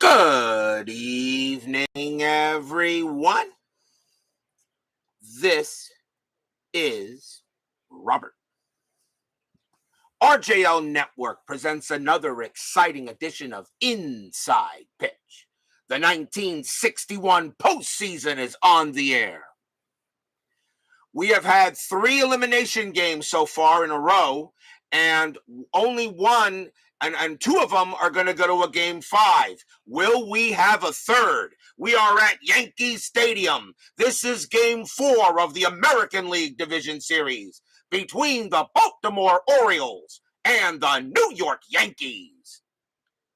Good evening, everyone. This is Robert. RJL Network presents another exciting edition of Inside Pitch. The 1961 postseason is on the air. We have had 3 elimination games so far in a row, and only one and 2 of them are going to go to a game 5. Will we have a third? We are at Yankee Stadium. This is game 4 of the American League Division Series between the Baltimore Orioles and the New York Yankees.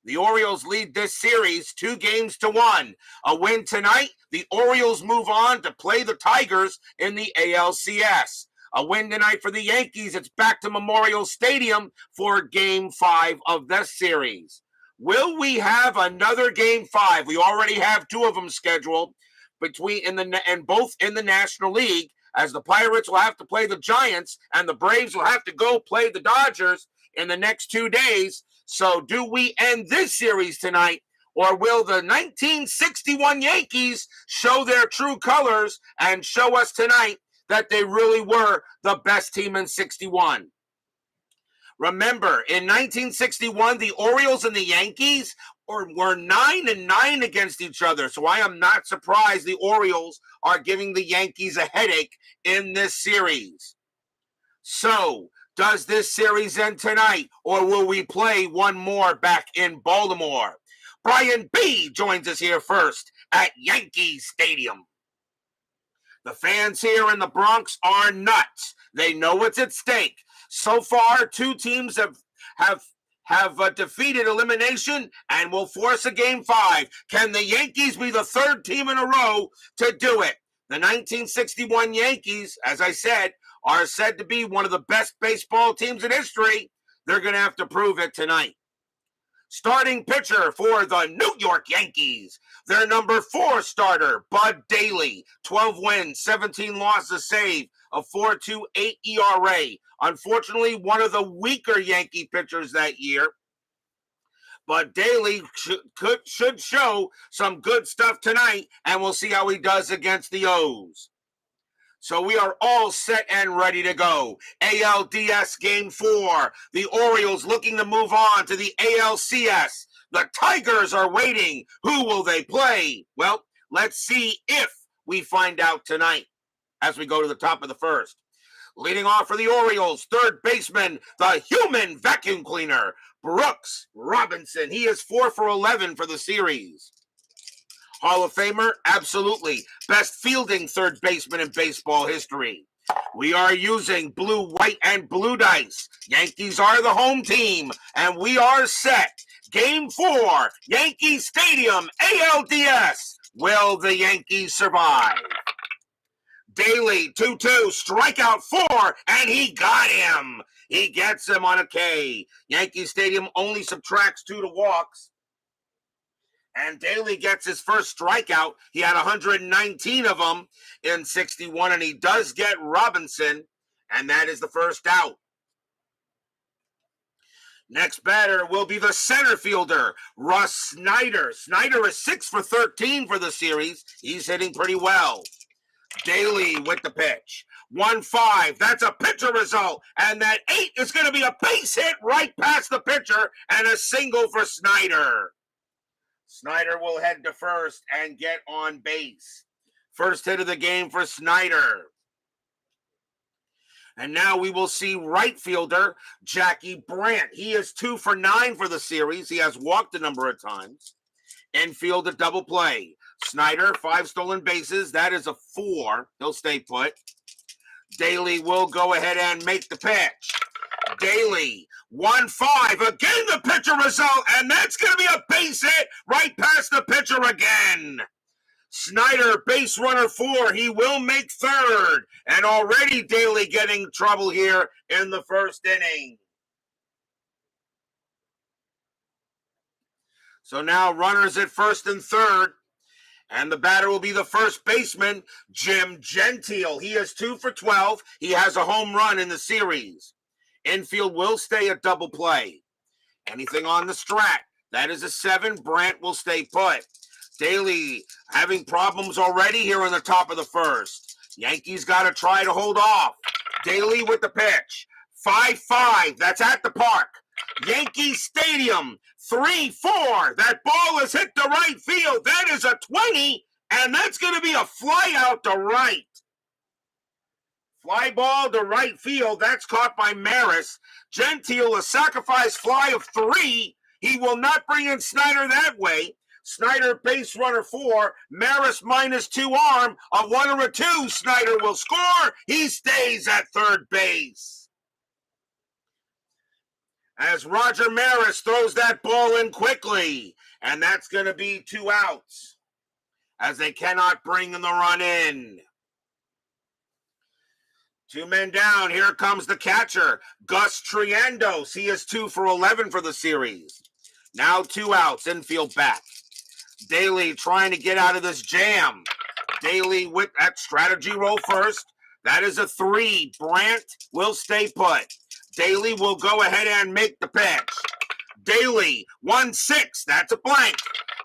The Orioles lead this series 2-1. A win tonight, the Orioles move on to play the Tigers in the ALCS. A win tonight for the Yankees. It's back to Memorial Stadium for Game 5 of this series. Will we have another Game 5? We already have 2 of them scheduled both in the National League, as the Pirates will have to play the Giants and the Braves will have to go play the Dodgers in the next 2 days. So do we end this series tonight, or will the 1961 Yankees show their true colors and show us tonight that they really were the best team in 61? Remember, in 1961, the Orioles and the Yankees were 9-9 against each other. So I am not surprised the Orioles are giving the Yankees a headache in this series. So, does this series end tonight, or will we play one more back in Baltimore? Brian B. joins us here first at Yankee Stadium. The fans here in the Bronx are nuts. They know what's at stake. So far, 2 teams have defeated elimination and will force a game 5. Can the Yankees be the 3rd team in a row to do it? The 1961 Yankees, as I said, are said to be one of the best baseball teams in history. They're going to have to prove it tonight. Starting pitcher for the New York Yankees, their number 4 starter, Bud Daley, 12 wins, 17 losses, save, a 4.28 ERA. Unfortunately, one of the weaker Yankee pitchers that year. But Daley should show some good stuff tonight, and we'll see how he does against the O's. So we are all set and ready to go. ALDS Game 4. The Orioles looking to move on to the ALCS. The Tigers are waiting. Who will they play? Well, let's see if we find out tonight as we go to the top of the first. Leading off for the Orioles, 3rd baseman, the human vacuum cleaner, Brooks Robinson. He is 4 for 11 for the series. Hall of Famer? Absolutely. Best fielding 3rd baseman in baseball history. We are using blue, white, and blue dice. Yankees are the home team, and we are set. Game 4, Yankee Stadium, ALDS. Will the Yankees survive? Daley, 2-2, strikeout 4, and he got him. He gets him on a K. Yankee Stadium only subtracts 2 to walks. And Daley gets his first strikeout. He had 119 of them in 61, and he does get Robinson, and that is the first out. Next batter will be the center fielder, Russ Snyder. Snyder is 6 for 13 for the series. He's hitting pretty well. Daley with the pitch. 1-5. That's a pitcher result. And that 8 is going to be a base hit right past the pitcher and a single for Snyder. Snyder will head to first and get on base. First hit of the game for Snyder. And now we will see right fielder Jackie Brandt. He is 2 for 9 for the series. He has walked a number of times. Infield a double play. Snyder, 5 stolen bases. That is a 4. He'll stay put. Daley will go ahead and make the pitch. Daley, 1-5. Again, the pitcher result, and that's going to be a base hit right past the pitcher again. Snyder, base runner 4. He will make 3rd. And already Daley getting trouble here in the first inning. So now runners at first and third. And the batter will be the first baseman, Jim Gentile. He is 2 for 12. He has a home run in the series. Infield will stay at double play. Anything on the strat. That is a 7. Brandt will stay put. Daley having problems already here in the top of the first. Yankees got to try to hold off. Daley with the pitch. 5-5. That's at the park. Yankee Stadium. 3-4. That ball has hit the right field. That is a 20, and that's going to be a fly out to right. Fly ball to right field. That's caught by Maris. Gentile, a sacrifice fly of 3. He will not bring in Snyder that way. Snyder base runner 4. Maris -2 arm. A 1 or a 2. Snyder will score. He stays at third base. As Roger Maris throws that ball in quickly. And that's going to be 2 outs. As they cannot bring the run in. 2 men down. Here comes the catcher, Gus Triandos. He is 2 for 11 for the series. Now 2 outs, infield back. Daley trying to get out of this jam. Daley with that strategy roll first. That is a 3. Brandt will stay put. Daley will go ahead and make the pitch. Daley, 1-6. That's a blank.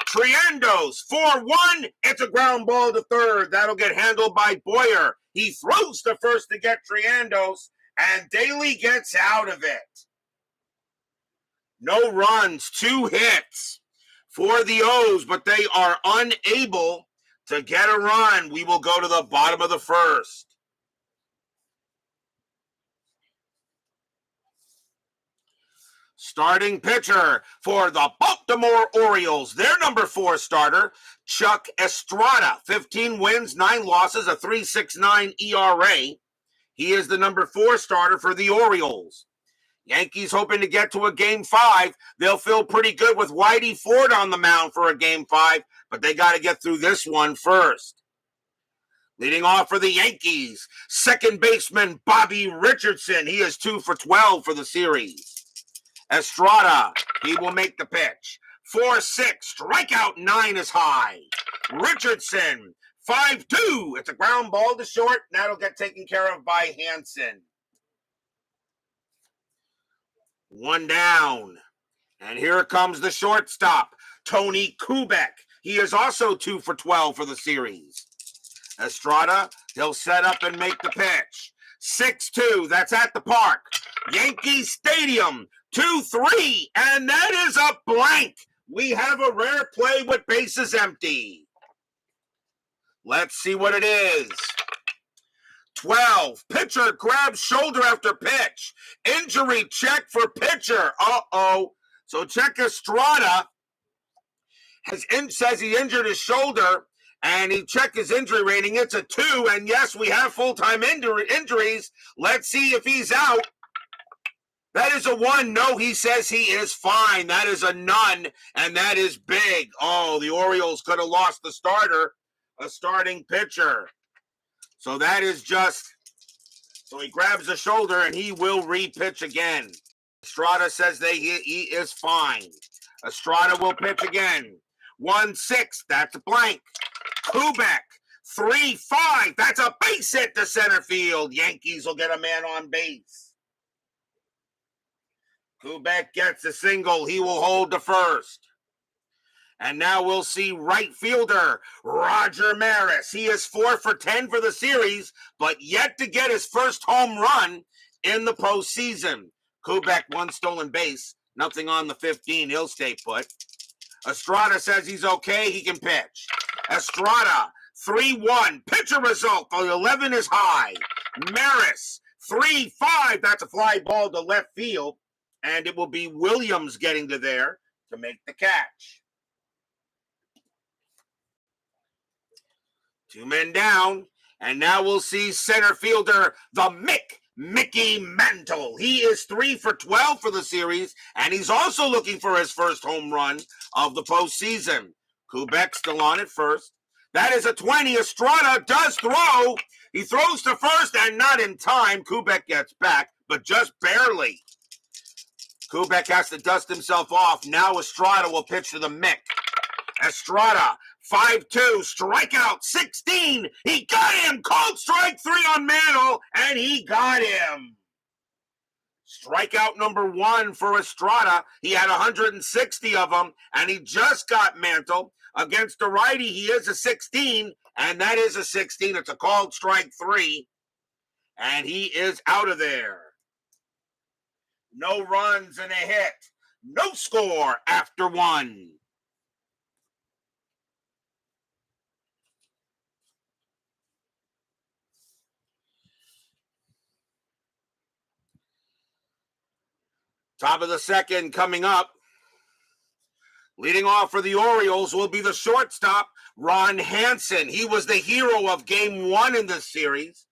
Triandos, 4-1. It's a ground ball to third. That'll get handled by Boyer. He throws to first to get Triandos, and Daley gets out of it. No runs, 2 hits for the O's, but they are unable to get a run. We will go to the bottom of the first. Starting pitcher for the Baltimore Orioles, their number 4 starter, Chuck Estrada. 15 wins, 9 losses, a 3.69 ERA. He is the number 4 starter for the Orioles. Yankees hoping to get to a Game 5. They'll feel pretty good with Whitey Ford on the mound for a Game 5, but they got to get through this one first. Leading off for the Yankees, second baseman Bobby Richardson. He is 2 for 12 for the series. Estrada, he will make the pitch. 4-6, strikeout 9 is high. Richardson, 5-2. It's a ground ball to short, and that'll get taken care of by Hanson. 1 down. And here comes the shortstop, Tony Kubek. He is also 2 for 12 for the series. Estrada, he'll set up and make the pitch. 6-2, that's at the park. Yankee Stadium, 2-3, and that is a blank. We have a rare play with bases empty. Let's see what it is. 12, pitcher grabs shoulder after pitch. Injury check for pitcher. Uh-oh. So check Estrada says he injured his shoulder, and he checked his injury rating. It's a 2, and yes, we have full-time injuries. Let's see if he's out. That is a 1. No, he says he is fine. That is a none, and that is big. Oh, the Orioles could have lost the starter, a starting pitcher. So that is just, so he grabs the shoulder, and he will re-pitch again. Estrada says he is fine. Estrada will pitch again. 1-6, that's a blank. Kubek, 3-5, that's a base hit to center field. Yankees will get a man on base. Kubek gets a single. He will hold the first. And now we'll see right fielder Roger Maris. He is 4 for 10 for the series, but yet to get his first home run in the postseason. Kubek, 1 stolen base. Nothing on the 15. He'll stay put. Estrada says he's okay. He can pitch. Estrada, 3-1. Pitcher result. The 11 is high. Maris, 3-5. That's a fly ball to left field. And it will be Williams getting to there to make the catch. 2 men down. And now we'll see center fielder, the Mickey Mantle. He is 3 for 12 for the series, and he's also looking for his first home run of the postseason. Kubek still on at first. That is a 20. Estrada does throw. He throws to first and not in time. Kubek gets back, but just barely. Kubek has to dust himself off. Now Estrada will pitch to the Mick. Estrada, 5-2, strikeout 16. He got him. Cold strike 3 on Mantle, and he got him. Strikeout number 1 for Estrada. He had 160 of them, and he just got mantled. Against the righty, he is a 16, and that is a 16. It's a called strike 3, and he is out of there. No runs and a hit. No score after 1. Top of the second coming up. Leading off for the Orioles will be the shortstop, Ron Hanson. He was the hero of Game 1 in this series.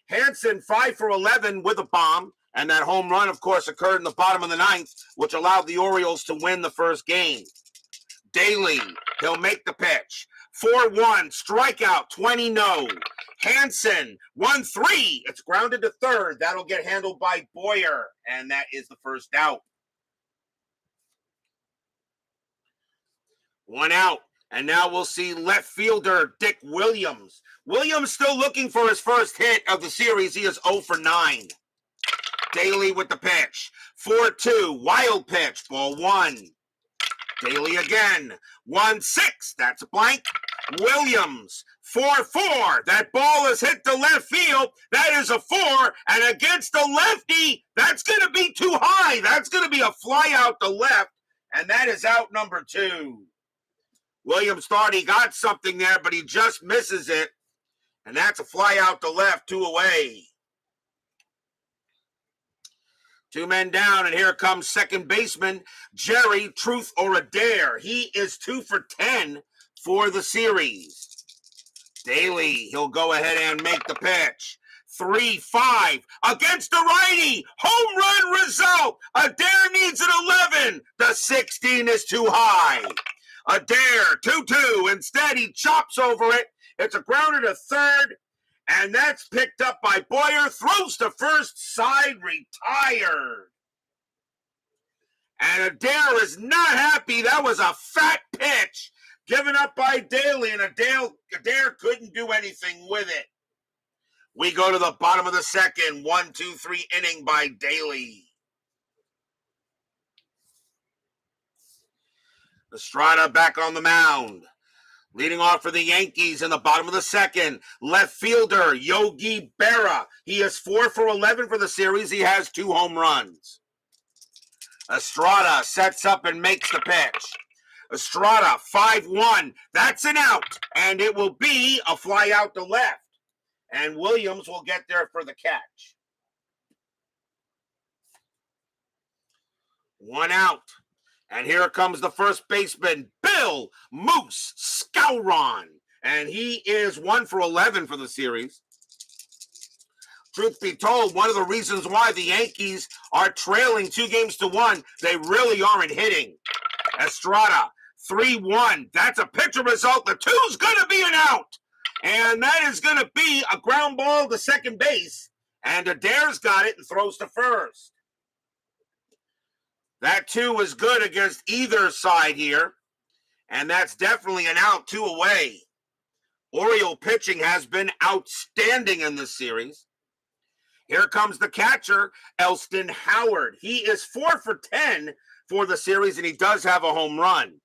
Hanson, 5 for 11 with a bomb, and that home run, of course, occurred in the bottom of the 9th, which allowed the Orioles to win the first game. Daley, he'll make the pitch. 4-1, strikeout, 20 no. Hanson, 1-3. It's grounded to third. That'll get handled by Boyer, and that is the first out. 1 out, and now we'll see left fielder Dick Williams. Williams still looking for his first hit of the series. He is 0 for 9. Daley with the pitch. 4-2, wild pitch, ball 1. Daley again. 1-6, that's a blank. Williams, 4-4. That ball is hit to left field. That is a 4, and against the lefty, that's going to be too high. That's going to be a fly out to left, and that is out number 2. Williams thought he got something there, but he just misses it, and that's a fly out to left, 2 away. 2 men down, and here comes second baseman Jerry Truth or a Dare. He is 2 for 10 for the series. Daley, he'll go ahead and make the pitch. 3-5 against the righty. Home run result. Adair needs an 11. The 16 is too high. Adair, 2-2. Instead, he chops over it. It's a grounder to third, and that's picked up by Boyer. Throws to first, side, retired. And Adair is not happy. That was a fat pitch given up by Daley, and Adair couldn't do anything with it. We go to the bottom of the second. 1-2-3 inning by Daley. Estrada back on the mound. Leading off for the Yankees in the bottom of the second, left fielder Yogi Berra. He is 4 for 11 for the series. He has 2 home runs. Estrada sets up and makes the pitch. Estrada, 5-1. That's an out, and it will be a fly out to left. And Williams will get there for the catch. 1 out. And here comes the first baseman, Bill Moose Skowron. And he is 1 for 11 for the series. Truth be told, one of the reasons why the Yankees are trailing 2-1, they really aren't hitting. Estrada, 3-1. That's a pitcher result. The 2's going to be an out. And that is going to be a ground ball to second base. And Adair's got it and throws to first. That 2 is good against either side here. And that's definitely an out, 2 away. Oriole pitching has been outstanding in this series. Here comes the catcher, Elston Howard. He is 4 for 10 for the series, and he does have a home run.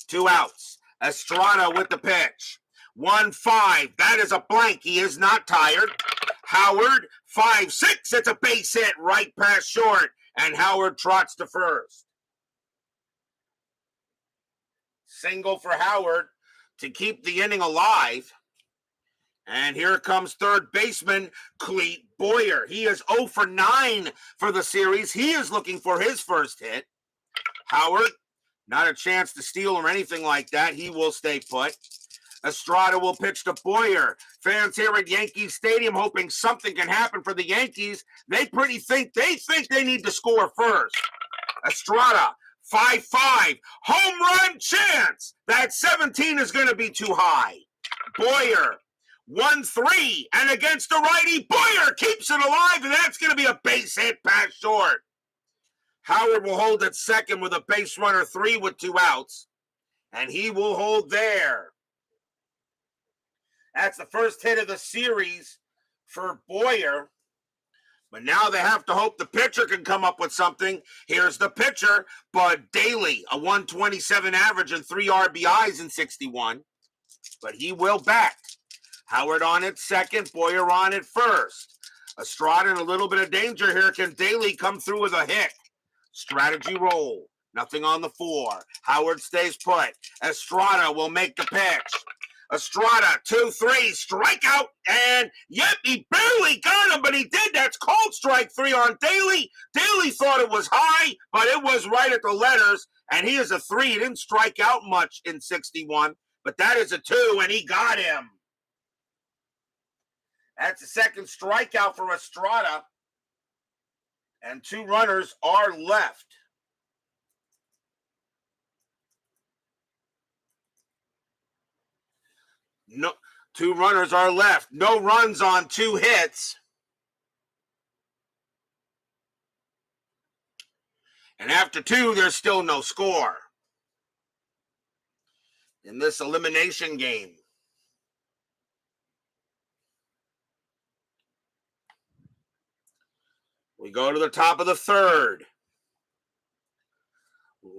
2 outs. Estrada with the pitch. 1-5. That is a blank. He is not tired. Howard, 5-6. It's a base hit right past short, and Howard trots to first. Single for Howard to keep the inning alive. And here comes third baseman Clete Boyer. He is 0 for 9 for the series. He is looking for his first hit. Howard, not a chance to steal or anything like that. He will stay put. Estrada will pitch to Boyer. Fans here at Yankee Stadium hoping something can happen for the Yankees. They think they need to score first. Estrada, 5-5. Home run chance. That 17 is going to be too high. Boyer, 1-3. And against the righty, Boyer keeps it alive, and that's going to be a base hit past short. Howard will hold at second with a base runner 3 with 2 outs. And he will hold there. That's the first hit of the series for Boyer. But now they have to hope the pitcher can come up with something. Here's the pitcher, Bud Daley, a 127 average and 3 RBIs in 61. But he will bat. Howard on at second, Boyer on at first. Estrada in a little bit of danger here. Can Daley come through with a hit? Strategy roll. Nothing on the 4. Howard stays put. Estrada will make the pitch. Estrada, 2-3, strikeout, and yep, he barely got him, but he did. That's called strike 3 on Daley. Daley thought it was high, but it was right at the letters, and he is a 3. He didn't strike out much in 61, but that is a 2, and he got him. That's the second strikeout for Estrada, and 2 runners are left. No, 2 runners are left. No runs on 2 hits. And after 2, there's still no score in this elimination game. We go to the top of the 3rd.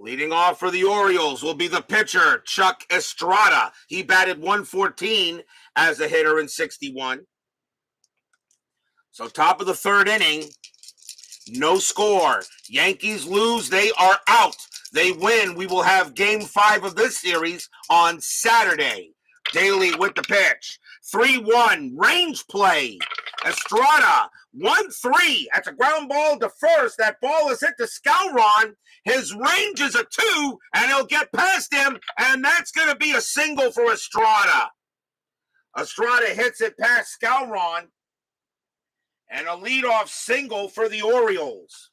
Leading off for the Orioles will be the pitcher, Chuck Estrada. He batted 114 as a hitter in 61. So top of the 3rd inning, no score. Yankees lose, they are out. They win, we will have game 5 of this series on Saturday. Daley with the pitch. 3-1, range play. Estrada, 1-3. That's a ground ball to first. That ball is hit to Scowron. His range is a 2, and he'll get past him, and that's going to be a single for Estrada. Estrada hits it past Scowron, and a leadoff single for the Orioles.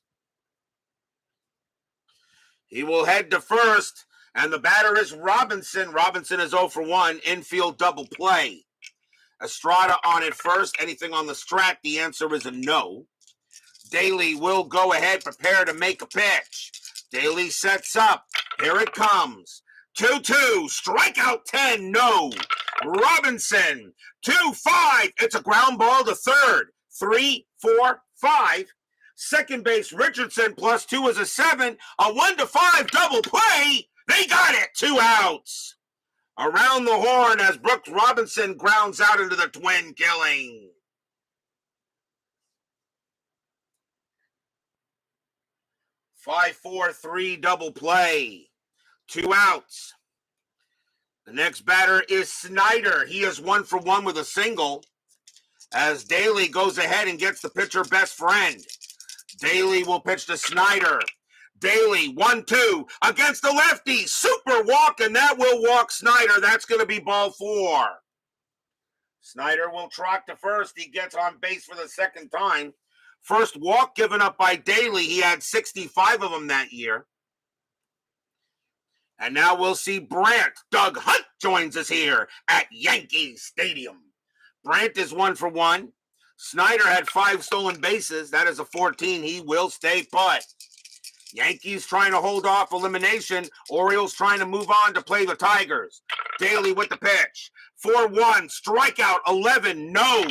He will head to first, and the batter is Robinson. Robinson is 0 for 1, infield double play. Estrada on at first. Anything on the strat? The answer is a no. Daley will go ahead, prepare to make a pitch. Daley sets up. Here it comes. 2-2. Strikeout 10. No. Robinson. 2-5. It's a ground ball to third. 3-4-5. Second base, Richardson plus 2 is a 7. A 1-5 double play. They got it. 2 outs. Around the horn as Brooks Robinson grounds out into the twin killing. 5-4-3 double play. 2 outs. The next batter is Snyder. He is 1 for 1 with a single as Daley goes ahead and gets the pitcher best friend. Daley will pitch to Snyder. Daley, 1-2 against the lefty. Super walk, and that will walk Snyder. That's going to be ball 4. Snyder will trot to first. He gets on base for the second time. First walk given up by Daley. He had 65 of them that year. And now we'll see Brandt. Doug Hunt joins us here at Yankee Stadium. Brandt is 1 for 1. Snyder had 5 stolen bases. That is a 14. He will stay put. Yankees trying to hold off elimination. Orioles trying to move on to play the Tigers. Daley with the pitch. 4-1. Strikeout 11. No.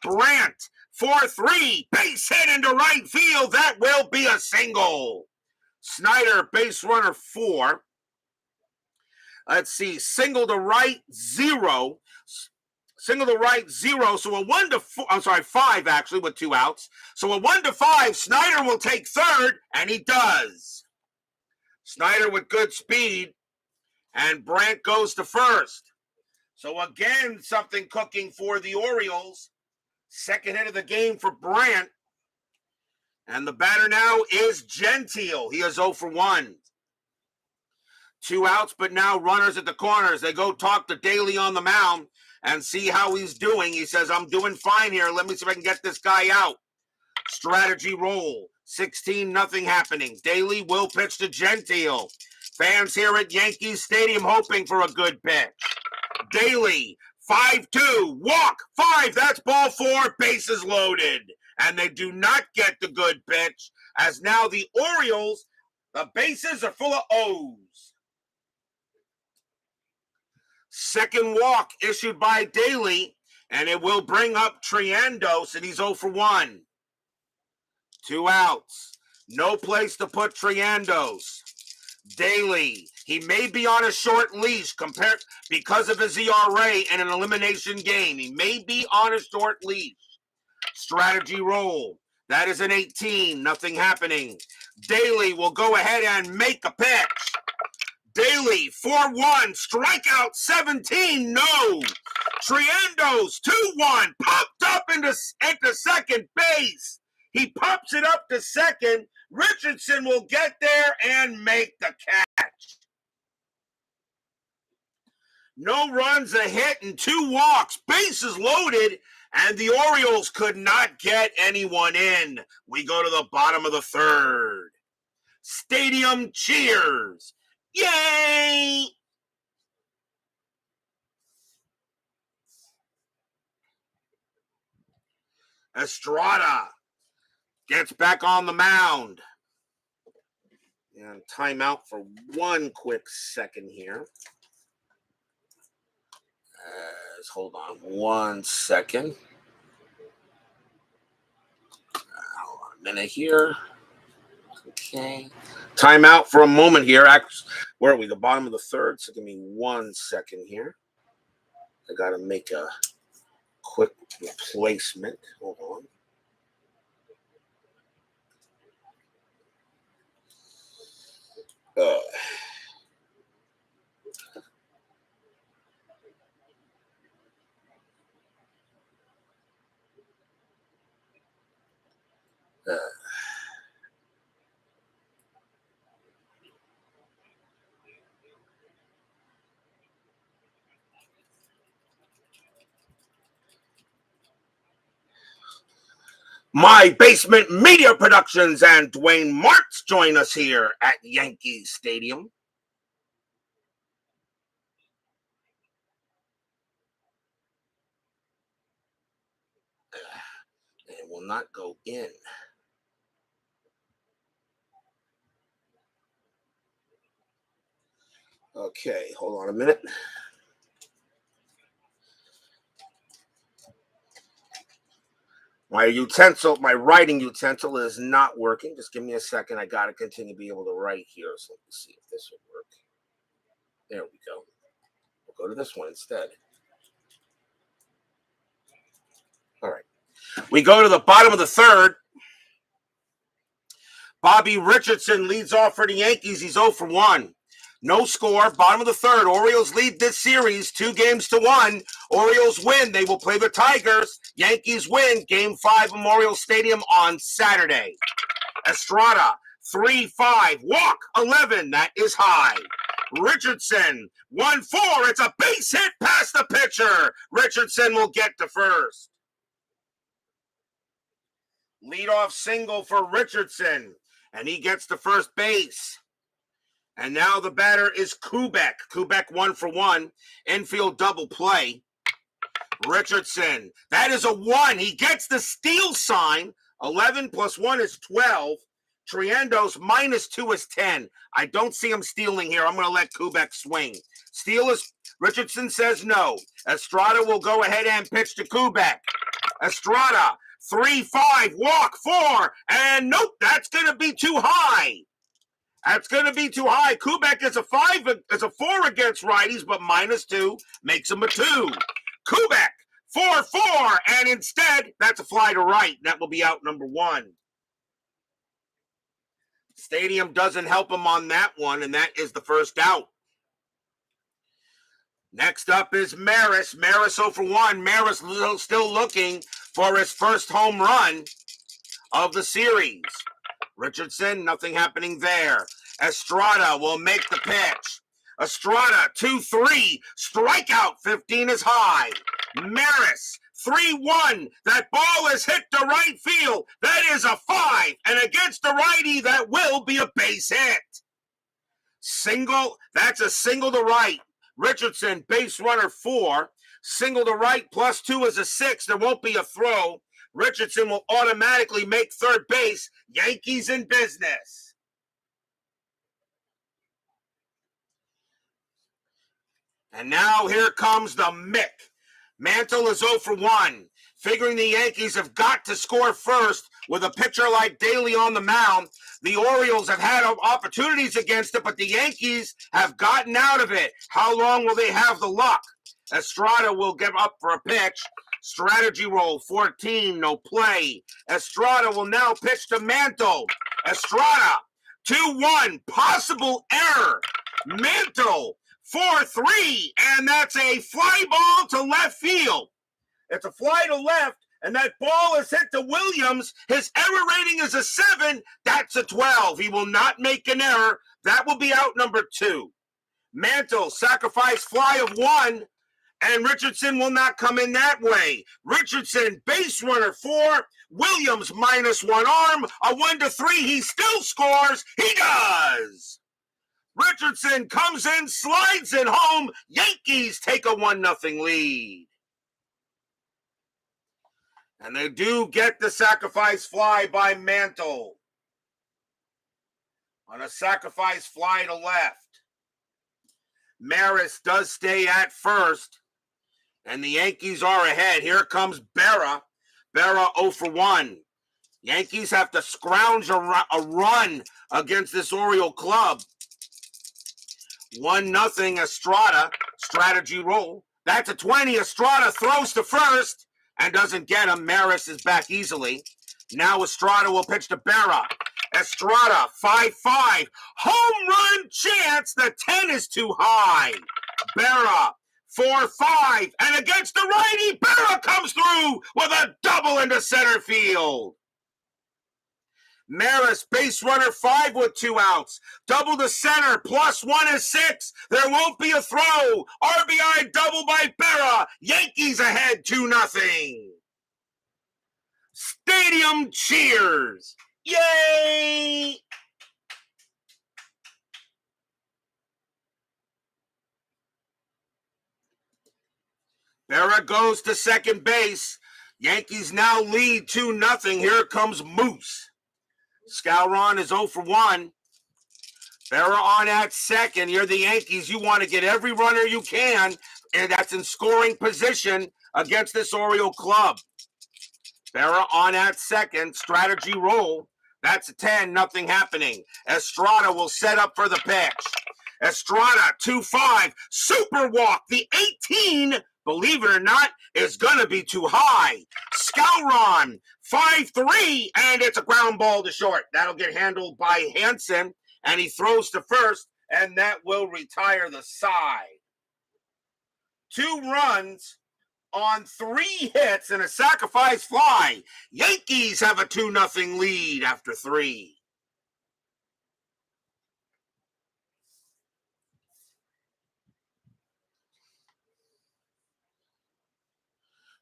Brandt. 4-3. Base hit into right field. That will be a single. Snyder, base runner 4. Let's see. Single to right, 0. Single to right, 0. So a 1-4. I'm sorry, 5 actually with 2 outs. So a 1-5. Snyder will take third, and he does. Snyder with good speed, and Brandt goes to first. So again, something cooking for the Orioles. Second hit of the game for Brandt. And the batter now is Gentile. He is 0 for 1. 2 outs, but now runners at the corners. They go talk to Daley on the mound and see how he's doing. He says, I'm doing fine here. Let me see if I can get this guy out. Strategy roll. 16, nothing happening. Daley will pitch to Gentile. Fans here at Yankee Stadium hoping for a good pitch. Daley, 5-2, walk, 5, that's ball 4, bases loaded. And they do not get the good pitch, as now the Orioles, the bases are full of O's. Second walk issued by Daley, and it will bring up Triendos, and he's 0 for 1. 2 outs. No place to put Triandos. Daley, he may be on a short leash because of his ERA and an elimination game. He may be on a short leash. Strategy roll. That is an 18. Nothing happening. Daley will go ahead and make a pitch. Daley, 4-1. Strikeout 17. No. Triandos, 2-1. Popped up into second base. He pops it up to second. Richardson will get there and make the catch. No runs, a hit, and 2 walks. Bases loaded, and the Orioles could not get anyone in. We go to the bottom of the third. Stadium cheers. Yay! Estrada gets back on the mound. And timeout for 1 quick second here. Hold on 1 second. Hold on a minute here. Okay. Timeout for a moment here. Where are we? The bottom of the third. So give me 1 second here. I got to make a quick replacement. Hold on. My Basement Media Productions and Dwayne Martz join us here at Yankee Stadium. It will not go in. Okay, hold on a minute. My writing utensil is not working. Just give me a second. I got to continue to be able to write here. So let me see if this will work. There we go. We'll go to this one instead. All right. We go to the bottom of the third. Bobby Richardson leads off for the Yankees. He's 0-for-1. No score. Bottom of the third. Orioles lead this series 2-1. Orioles win. They will play the Tigers. Yankees win Game 5 Memorial Stadium on Saturday. Estrada, 3-5. Walk, 11. That is high. Richardson, 1-4. It's a base hit past the pitcher. Richardson will get to first. Leadoff single for Richardson, and he gets to first base. And now the batter is Kubek. Kubek 1-for-1. Infield double play. Richardson. That is a 1. He gets the steal sign. 11 plus 1 is 12. Triandos -2 is 10. I don't see him stealing here. I'm going to let Kubek swing. Steal is, Richardson says no. Estrada will go ahead and pitch to Kubek. Estrada, 3-5, walk, 4. And nope, that's going to be too high. That's going to be too high. Kubek is a 4 against righties, but -2 makes him a 2. Kubek, 4-4, and instead, that's a fly to right. That will be out number 1. Stadium doesn't help him on that one, and that is the first out. Next up is Maris. Maris 0-for-1. Maris still looking for his first home run of the series. Richardson, nothing happening there. Estrada will make the pitch. Estrada, 2-3. Strikeout, 15 is high. Maris, 3-1. That ball is hit to right field. That is a 5. And against the righty, that will be a base hit. Single, that's a single to right. Richardson, base runner 4. Single to right, +2 is a 6. There won't be a throw. Richardson will automatically make third base. Yankees in business. And now here comes the Mick. Mantle is 0-for-1. figuring the Yankees have got to score first with a pitcher like Daley on the mound. The Orioles have had opportunities against it, but the Yankees have gotten out of it. How long will they have the luck? Estrada will give up for a pitch. Strategy roll, 14, no play. Estrada will now pitch to Mantle. Estrada, 2-1, possible error. Mantle, 4-3, and that's a fly ball to left field. It's a fly to left, and that ball is hit to Williams. His error rating is a 7. That's a 12. He will not make an error. That will be out number 2. Mantle, sacrifice fly of 1, and Richardson will not come in that way. Richardson, base runner 4. Williams, -1 arm. A 1-3. He still scores. He does. Richardson comes in, slides it home. Yankees take a 1-0 lead. And they do get the sacrifice fly by Mantle. On a sacrifice fly to left. Maris does stay at first. And the Yankees are ahead. Here comes Berra. Berra 0-1. Yankees have to scrounge a run against this Oriole club. 1-0 Estrada. Strategy roll. That's a 20. Estrada throws to first and doesn't get him. Maris is back easily. Now Estrada will pitch to Berra. Estrada, 5-5. Home run chance. The 10 is too high. Berra, 4-5. And against the righty, Berra comes through with a double into center field. Maris, base runner 5 with 2 outs. Double to center, +1 is 6. There won't be a throw. RBI double by Berra. Yankees ahead 2-0. Stadium cheers. Yay! Berra goes to second base. Yankees now lead 2-0. Here comes Moose. Scouron is 0-1. Berra on at second. You're the Yankees. You want to get every runner you can, and that's in scoring position against this Oriole club. Berra on at second. Strategy roll. That's a 10. Nothing happening. Estrada will set up for the pitch. Estrada, 2-5. Super walk. The 18, believe it or not, is going to be too high. Scouron, 5-3, and it's a ground ball to short. That'll get handled by Hanson, and he throws to first, and that will retire the side. 2 runs on 3 hits and a sacrifice fly. Yankees have a 2-0 lead after 3.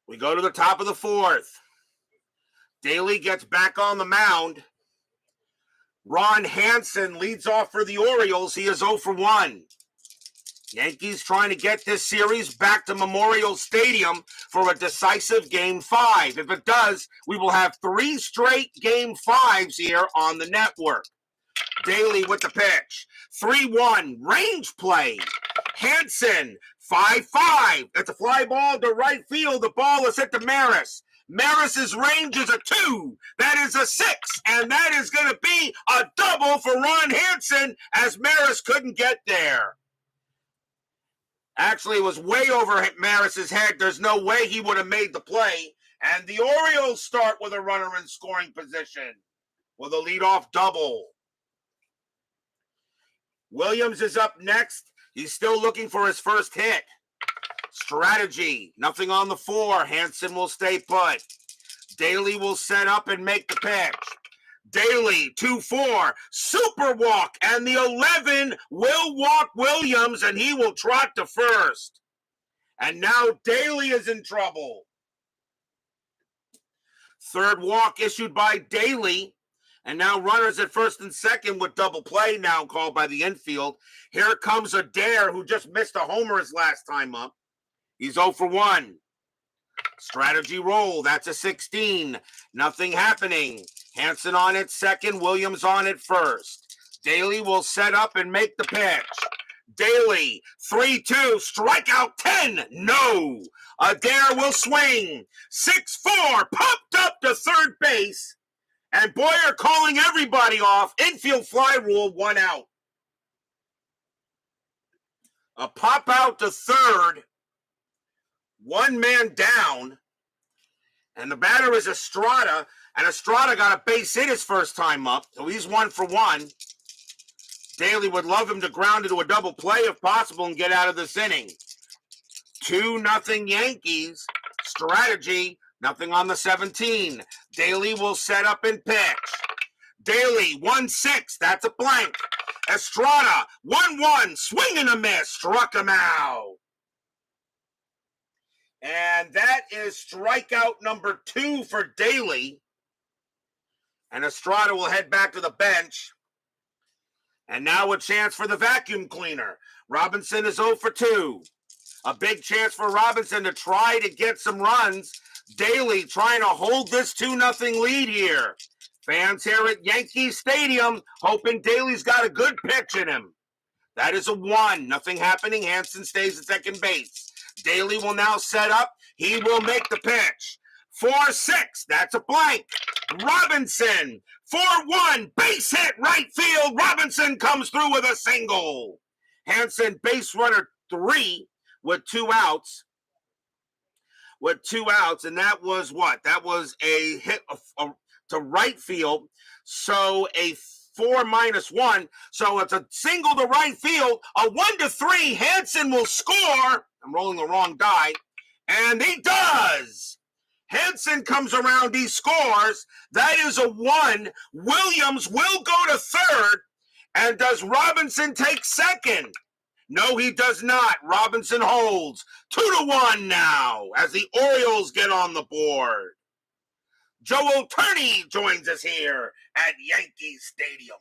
We go to the top of the 4th. Daley gets back on the mound. Ron Hanson leads off for the Orioles. He is 0-1. Yankees trying to get this series back to Memorial Stadium for a decisive Game 5. If it does, we will have 3 straight Game 5s here on the network. Daley with the pitch. 3-1, range play. Hanson, 5-5. It's a fly ball to right field. The ball is hit to Maris. Maris's range is a 2. That is a 6. And that is going to be a double for Ron Hanson as Maris couldn't get there. Actually, it was way over Maris's head. There's no way he would have made the play. And the Orioles start with a runner in scoring position with a leadoff double. Williams is up next. He's still looking for his first hit. Strategy, nothing on the 4. Hanson will stay put. Daley will set up and make the pitch. Daley, 2-4, super walk, and the 11 will walk Williams, and he will trot to first. And now Daley is in trouble. 3rd walk issued by Daley, and now runners at first and second with double play now called by the infield. Here comes Adair, who just missed a homer his last time up. He's 0-1. Strategy roll, that's a 16. Nothing happening. Hanson on at second, Williams on at first. Daley will set up and make the pitch. Daley, 3-2, strikeout 10, no. Adair will swing. 6-4, popped up to third base. And Boyer calling everybody off. Infield fly rule, 1 out. A pop out to third. 1 man down. And the batter is Estrada. And Estrada got a base hit his first time up. So he's 1 for 1. Daley would love him to ground into a double play if possible and get out of this inning. 2-0 Yankees. Strategy, nothing on the 17. Daley will set up and pitch. Daley, 1-6, that's a blank. Estrada, 1-1, swing and a miss, struck him out. And that is strikeout number 2 for Daley. And Estrada will head back to the bench. And now a chance for the vacuum cleaner. Robinson is 0 for 2. A big chance for Robinson to try to get some runs. Daley trying to hold this 2-0 lead here. Fans here at Yankee Stadium hoping Daley's got a good pitch in him. That is a 1. Nothing happening. Hanson stays at second base. Daley will now set up. He will make the pitch. 4-6. That's a blank. Robinson. 4-1. Base hit right field. Robinson comes through with a single. Hanson base runner 3 with 2 outs. And that was what? That was a hit to right field. So a 4-1. So it's a single to right field. A 1-3. Hanson will score. I'm rolling the wrong die. And he does. Hanson comes around. He scores. That is a 1. Williams will go to third. And does Robinson take second? No, he does not. Robinson holds. 2-1 now as the Orioles get on the board. Joe Turney joins us here at Yankee Stadium.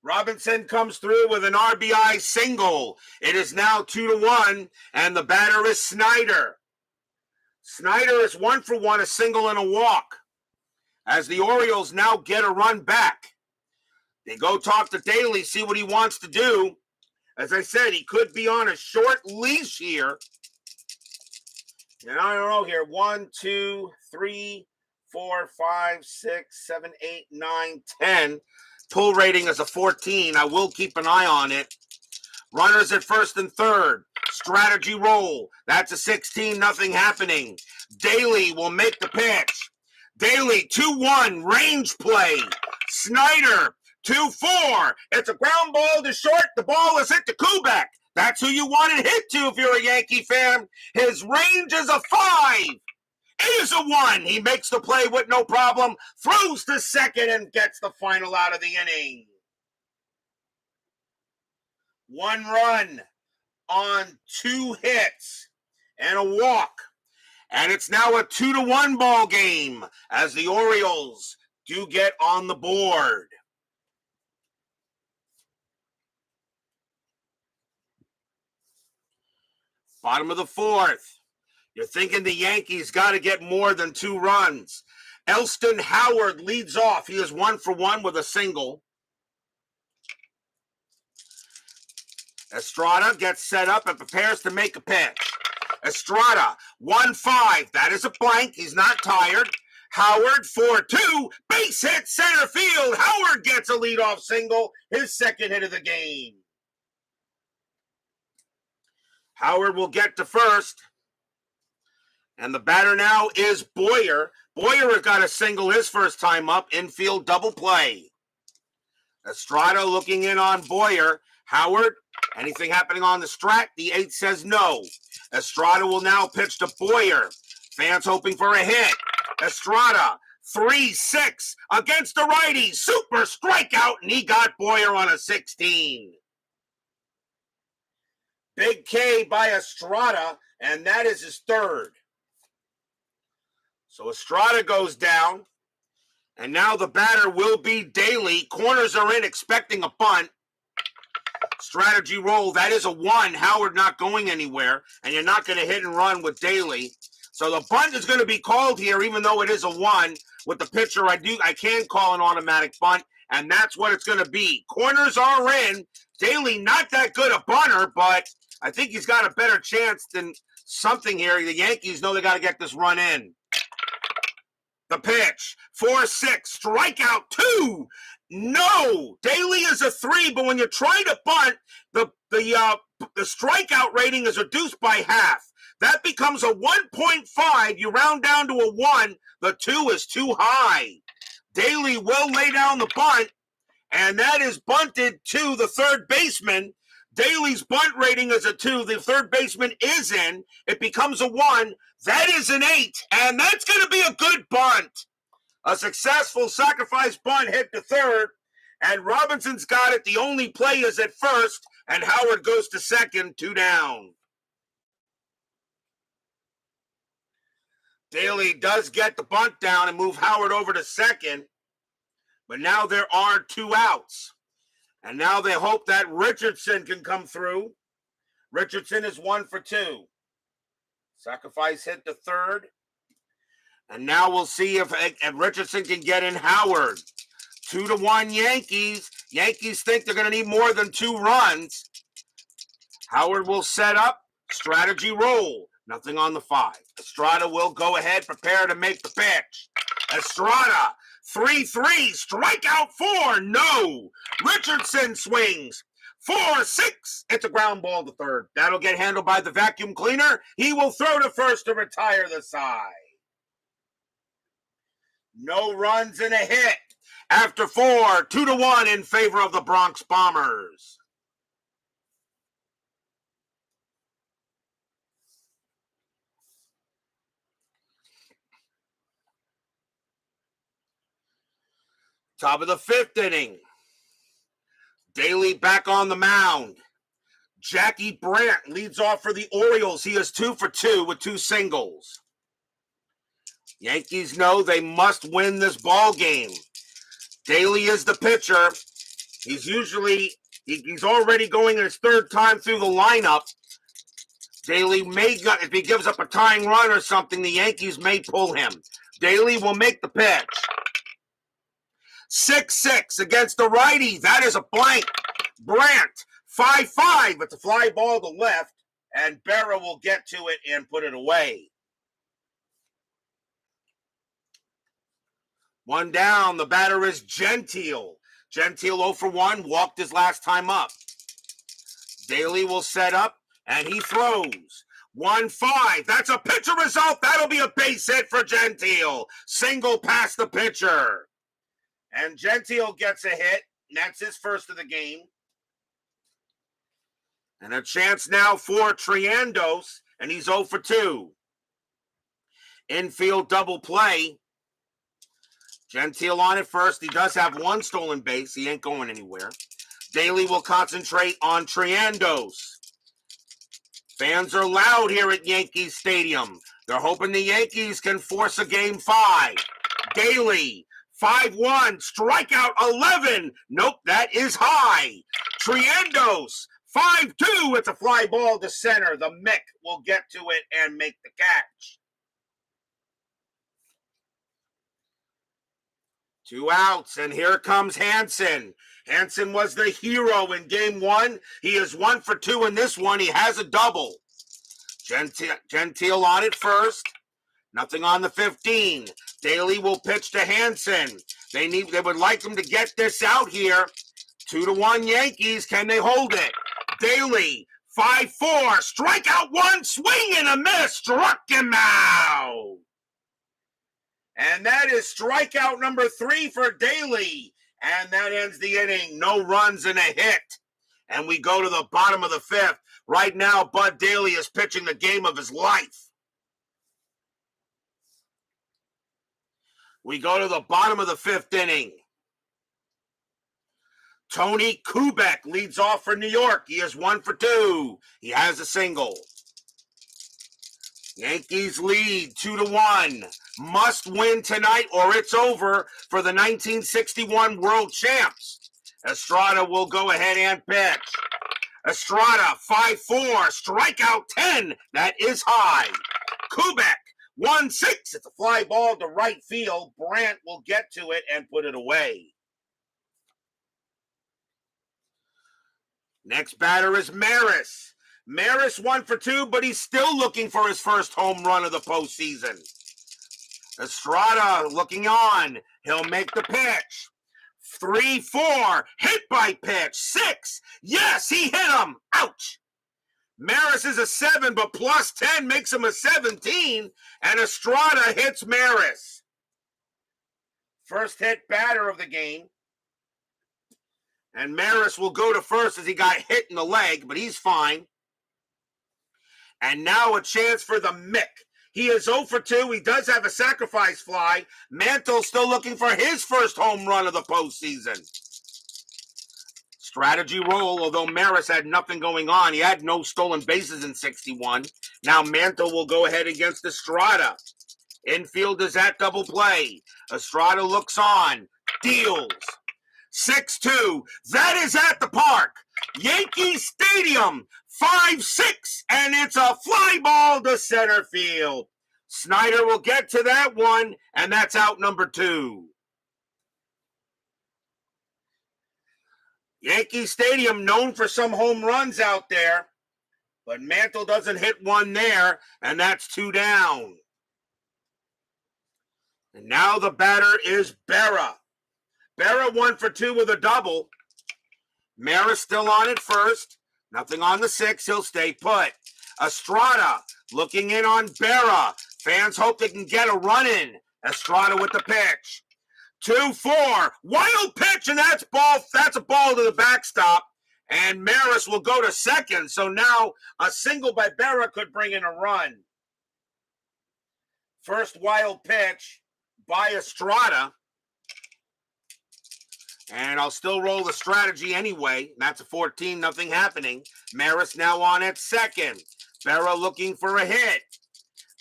Robinson comes through with an RBI single. It is now 2-1, and the batter is Snyder. Snyder is 1 for 1, a single and a walk. As the Orioles now get a run back. They go talk to Daley, see what he wants to do. As I said, he could be on a short leash here. And I don't know here. 1, 2, 3, 4, 5, 6, 7, 8, 9, 10. Pull rating is a 14. I will keep an eye on it. Runners at first and third. Strategy roll. That's a 16. Nothing happening. Daley will make the pitch. Daley, 2-1. Range play. Snyder, 2-4. It's a ground ball to short. The ball is hit to Kubek. That's who you want it hit to if you're a Yankee fan. His range is a 5. It is a 1. He makes the play with no problem. Throws to second and gets the final out of the inning. 1 run on 2 hits and a walk. And it's now a 2-1 ball game as the Orioles do get on the board. Bottom of the 4th. You're thinking the Yankees got to get more than 2 runs. Elston Howard leads off. He is 1 for 1 with a single. Estrada gets set up and prepares to make a pitch. Estrada, 1-5. That is a blank. He's not tired. Howard, 4-2. Base hit center field. Howard gets a leadoff single. His second hit of the game. Howard will get to first. And the batter now is Boyer. Boyer got a single his first time up. Infield double play. Estrada looking in on Boyer. Howard, anything happening on the strat? The 8 says no. Estrada will now pitch to Boyer. Fans hoping for a hit. Estrada, 3-6 against the righty. Super strikeout, and he got Boyer on a 16. Big K by Estrada, and that is his third. So Estrada goes down, and now the batter will be Daley. Corners are in, expecting a bunt. Strategy roll, that is a 1. Howard not going anywhere, and you're not going to hit and run with Daley. So the bunt is going to be called here, even though it is a 1. with the pitcher, I can call an automatic bunt, and that's what it's going to be. Corners are in. Daley, not that good a bunter, but I think he's got a better chance than something here. The Yankees know they got to get this run in. The pitch, 4-6, strikeout 2. No, Daley is a 3, but when you're trying to bunt, the strikeout rating is reduced by half. That becomes a 1.5. You round down to a 1. The 2 is too high. Daley will lay down the bunt, and that is bunted to the third baseman. Daley's bunt rating is a 2. The third baseman is in. It becomes a 1. That is an 8, and that's going to be a good bunt. A successful sacrifice bunt hit to third, and Robinson's got it. The only play is at first, and Howard goes to second, 2 down. Daley does get the bunt down and move Howard over to second, but now there are 2 outs. And now they hope that Richardson can come through. Richardson is 1 for 2. Sacrifice hit to third. And now we'll see if Richardson can get in Howard. 2-1 Yankees. Yankees think they're going to need more than 2 runs. Howard will set up. Strategy roll. Nothing on the 5. Estrada will go ahead, prepare to make the pitch. Estrada, 3-3, strikeout 4, no. Richardson swings, 4-6. It's a ground ball to third. That'll get handled by the vacuum cleaner. He will throw to first to retire the side. No runs and a hit. After 4, 2-1 in favor of the Bronx Bombers. Top of the 5th inning. Daley back on the mound. Jackie Brandt leads off for the Orioles. He is 2 for 2 with 2 singles. Yankees know they must win this ball game. Daley is the pitcher. He's already going his 3rd time through the lineup. Daley if he gives up a tying run or something, the Yankees may pull him. Daley will make the pitch. 6-6 against the righty. That is a blank. Brandt, 5-5. It's a fly ball to left, and Berra will get to it and put it away. 1 down. The batter is Gentile. Gentile 0 for 1, walked his last time up. Daley will set up, and he throws. 1-5. That's a pitcher result. That'll be a base hit for Gentile. Single past the pitcher. And Gentile gets a hit, and that's his first of the game. And a chance now for Triandos, and he's 0 for 2. Infield double play. Gentile on it first. He does have 1 stolen base. He ain't going anywhere. Daley will concentrate on Triandos. Fans are loud here at Yankee Stadium. They're hoping the Yankees can force a game 5. Daley. 5-1, strikeout 11. Nope, that is high. Triandos, 5-2. It's a fly ball to center. The Mick will get to it and make the catch. 2 outs, and here comes Hanson. Hanson was the hero in game 1. He is 1 for 2 in this one. He has a double. Gentile on it first. Nothing on the 15. Daley will pitch to Hanson. They would like him to get this out here. 2-1 Yankees. Can they hold it? Daley, 5-4. Strikeout 1. Swing and a miss. Struck him out. And that is strikeout number 3 for Daley. And that ends the inning. No runs and a hit. And we go to the bottom of the 5th. Right now, Bud Daley is pitching the game of his life. We go to the bottom of the 5th inning. Tony Kubek leads off for New York. He is 1 for 2. He has a single. Yankees lead 2-1. Must win tonight or it's over for the 1961 World Champs. Estrada will go ahead and pitch. Estrada, 5-4, strikeout 10. That is high. Kubek 1-6. It's a fly ball to right field. Brandt will get to it and put it away. Next batter is Maris. Maris 1 for 2, but he's still looking for his first home run of the postseason. Estrada looking on. He'll make the pitch. 3-4. Hit by pitch. 6. Yes, he hit him. Ouch. Maris is a 7, but plus 10 makes him a 17, and Estrada hits Maris. First hit batter of the game. And Maris will go to first as he got hit in the leg, but he's fine. And now a chance for the Mick. He is 0 for 2. He does have a sacrifice fly. Mantle still looking for his first home run of the postseason. Strategy roll, although Maris had nothing going on. He had no stolen bases in 61. Now Mantle will go ahead against Estrada. Infield is at double play. Estrada looks on. Deals. 6-2. That is at the park. Yankee Stadium. 5-6. And it's a fly ball to center field. Snyder will get to that one, and that's out number 2. Yankee Stadium known for some home runs out there, but Mantle doesn't hit one there, and that's 2 down. And now the batter is Berra. Berra 1 for 2 with a double. Maris still on at first. Nothing on the 6. He'll stay put. Estrada looking in on Berra. Fans hope they can get a run in. Estrada with the pitch. 2-4. Wild pitch, and that's a ball to the backstop. And Maris will go to second. So now a single by Berra could bring in a run. First wild pitch by Estrada. And I'll still roll the strategy anyway. That's a 14, nothing happening. Maris now on at second. Berra looking for a hit.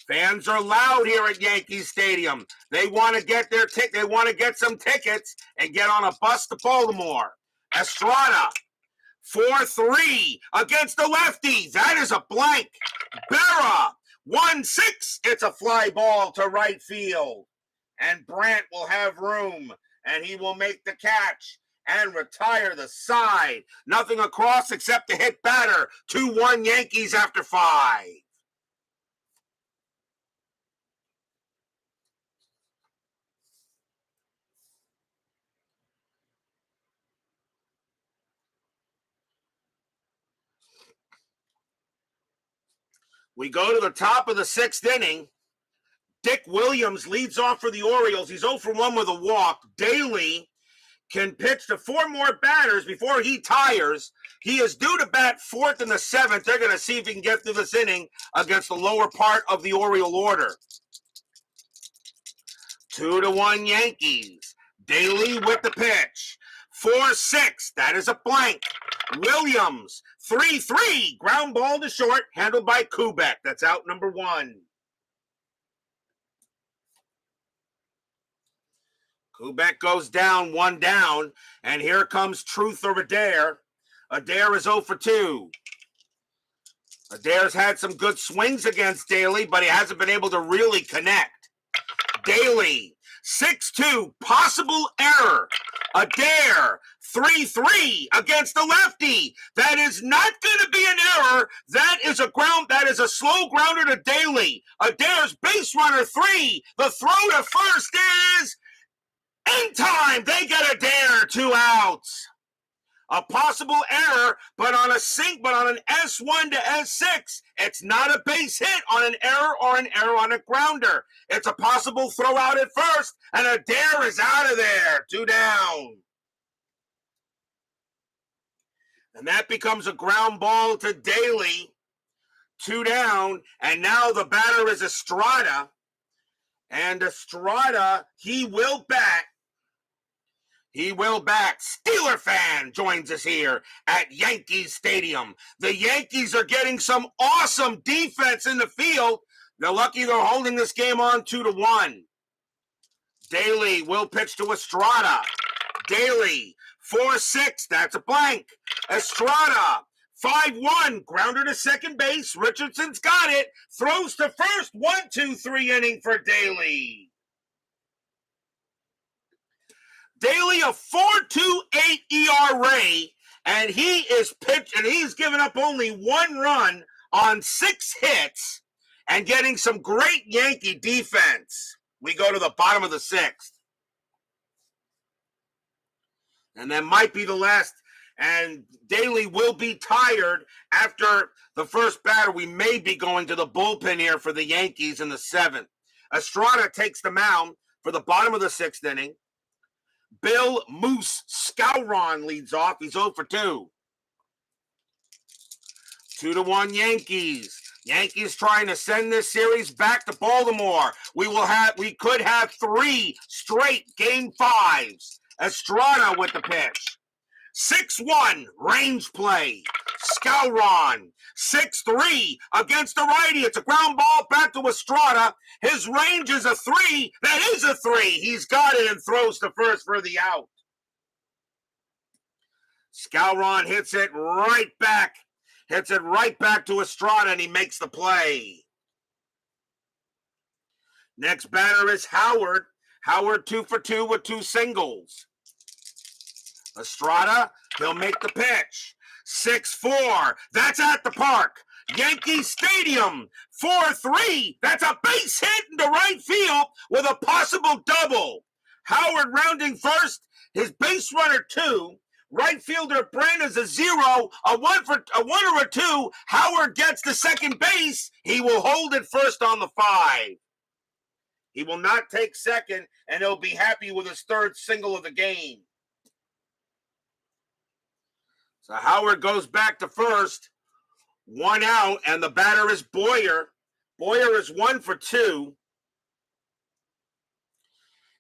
Fans are loud here at Yankee Stadium. They want to get they want to get some tickets and get on a bus to Baltimore. Estrada, 4-3 against the lefty. That is a blank. Berra, 1-6. It's a fly ball to right field. And Brandt will have room. And he will make the catch and retire the side. Nothing across except the hit batter. 2-1 Yankees after 5. We go to the top of the 6th inning. Dick Williams leads off for the Orioles. He's 0 for 1 with a walk. Daley can pitch to 4 more batters before he tires. He is due to bat 4th in the 7th. They're going to see if he can get through this inning against the lower part of the Oriole order. 2-1 Yankees. Daley with the pitch. 4-6. That is a blank. Williams, 3-3. Ground ball to short, handled by Kubek. That's out number 1. Kubek goes down, 1 down, and here comes Truth or Adair. Adair is 0 for 2. Adair's had some good swings against Daley, but he hasn't been able to really connect. Daley, 6-2, possible error. Adair, 3-3 against the lefty. That is not going to be an error. That is a slow grounder to Daley. Adair's base runner 3. The throw to first is in time. They get Adair, 2 outs. A possible error, but on an S1 to S6, it's not a base hit on an error or an error on a grounder. It's a possible throw out at first, and Adair is out of there, 2 down. And that becomes a ground ball to Daley, 2 down, and now the batter is Estrada. And Estrada, he will bat. He will bat. Steeler fan joins us here at Yankee Stadium. The Yankees are getting some awesome defense in the field. They're lucky they're holding this game on 2-1. Daley will pitch to Estrada. Daley, 4-6. That's a blank. Estrada, 5-1, grounder to second base. Richardson's got it. Throws to first. 1-2-3 inning for Daley. Daley a 4.28 ERA, and he's given up only 1 run on 6 hits and getting some great Yankee defense. We go to the bottom of the 6th. And that might be the last. And Daley will be tired after the first batter. We may be going to the bullpen here for the Yankees in the 7th. Estrada takes the mound for the bottom of the 6th inning. Bill Moose Skowron leads off. He's 0 for 2. 2-1 Yankees. Yankees trying to send this series back to Baltimore. We could have 3 straight game 5s. Estrada with the pitch. 6-1 range play. Skowron. 6-3 against the righty. It's a ground ball back to Estrada. His range is a 3. That is a 3. He's got it and throws to first for the out. Skowron hits it right back. Hits it right back to Estrada, and he makes the play. Next batter is Howard. Howard 2 for 2 with 2 singles. Estrada, he'll make the pitch. 6-4. That's at the park. Yankee Stadium. 4-3. That's a base hit into right field with a possible double. Howard rounding first. His base runner 2. Right fielder Brand is a 0. A 1 or a 2. Howard gets to second base. He will hold it first on the 5. He will not take second, and he'll be happy with his 3rd single of the game. So Howard goes back to first. 1 out, and the batter is Boyer. Boyer is 1 for 2.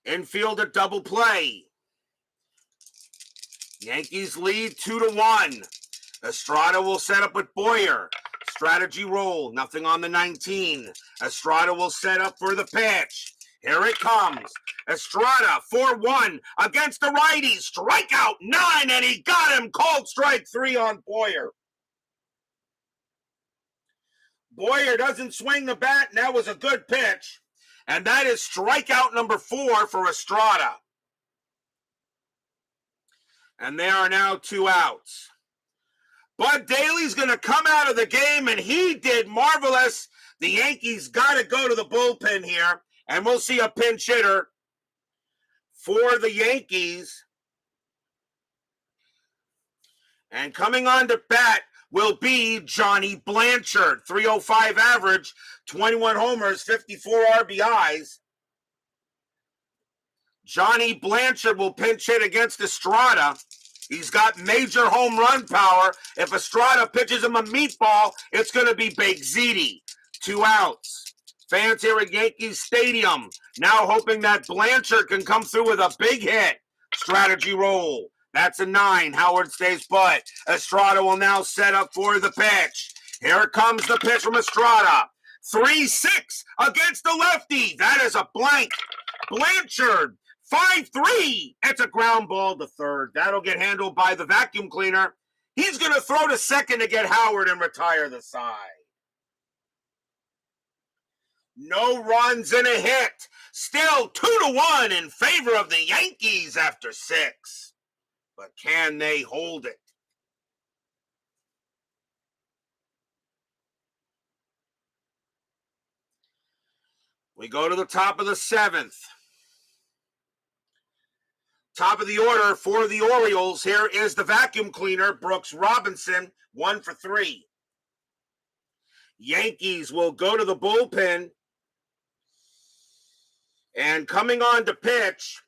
Infield a double play. Yankees lead 2-1. Estrada will set up with Boyer. Strategy roll. Nothing on the 19. Estrada will set up for the pitch. Here it comes. Estrada, 4-1 against the righty. Strikeout 9, and he got him. Called strike 3 on Boyer. Boyer doesn't swing the bat, and that was a good pitch. And that is strikeout number 4 for Estrada. And there are now 2 outs. Bud Daley's going to come out of the game, and he did marvelous. The Yankees got to go to the bullpen here, and we'll see a pinch hitter for the Yankees. And coming on to bat will be Johnny Blanchard. 305 average, 21 homers, 54 RBIs. Johnny Blanchard will pinch hit against Estrada. He's got major home run power. If Estrada pitches him a meatball, it's going to be Big Ziti. 2 outs. Fans here at Yankee Stadium now hoping that Blanchard can come through with a big hit. Strategy roll. That's a 9. Howard stays put. Estrada will now set up for the pitch. Here comes the pitch from Estrada. 3-6 against the lefty. That is a blank. Blanchard. 5-3. It's a ground ball to third. That'll get handled by the vacuum cleaner. He's going to throw to second to get Howard and retire the side. No runs and a hit. Still 2-1 in favor of the Yankees after 6. But can they hold it? We go to the top of the 7th. Top of the order for the Orioles. Here is the vacuum cleaner, Brooks Robinson, 1 for 3. Yankees will go to the bullpen. And coming on to pitch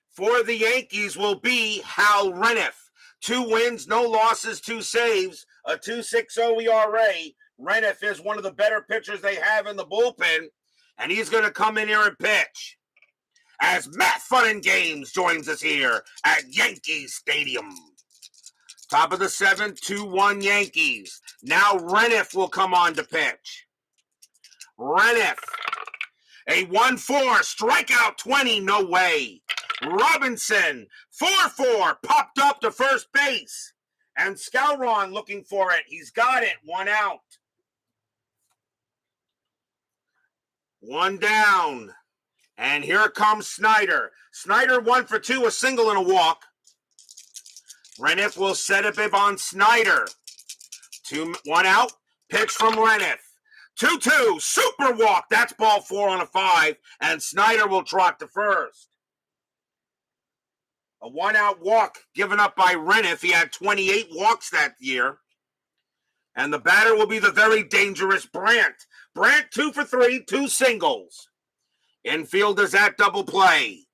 for the Yankees will be Hal Reniff. 2 wins, no losses, 2 saves, a 2.60 ERA. Reniff is one of the better pitchers they have in the bullpen, and he's going to come in here and pitch. As Matt Fun and Games joins us here at Yankee Stadium. Top of the 7th, 2-1 Yankees. Now Reniff will come on to pitch. Reniff, a 1-4, strikeout 20, no way. Robinson, 4-4, popped up to first base. And Scalron looking for it. He's got it. 1 out. 1 down. And here comes Snyder. Snyder 1 for 2, a single and a walk. Reniff will set up on Snyder. 1 out. Pitch from Reniff. 2-2. Super walk. That's ball 4 on a 5. And Snyder will trot to first. A 1 out walk given up by Reniff. He had 28 walks that year. And the batter will be the very dangerous Brandt. Brandt 2 for 3, 2 singles. Infielders at double play.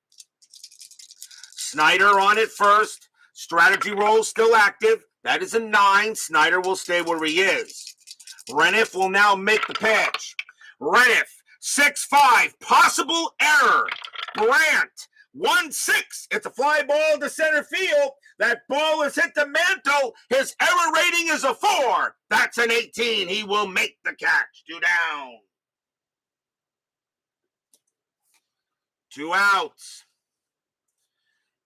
Snyder on it first. Strategy roll still active. That is a 9. Snyder will stay where he is. Reniff will now make the pitch. Reniff, 6-5. Possible error. Brandt, 1-6. It's a fly ball to center field. That ball has hit the mantle. His error rating is a 4. That's an 18. He will make the catch. 2 down. 2 outs.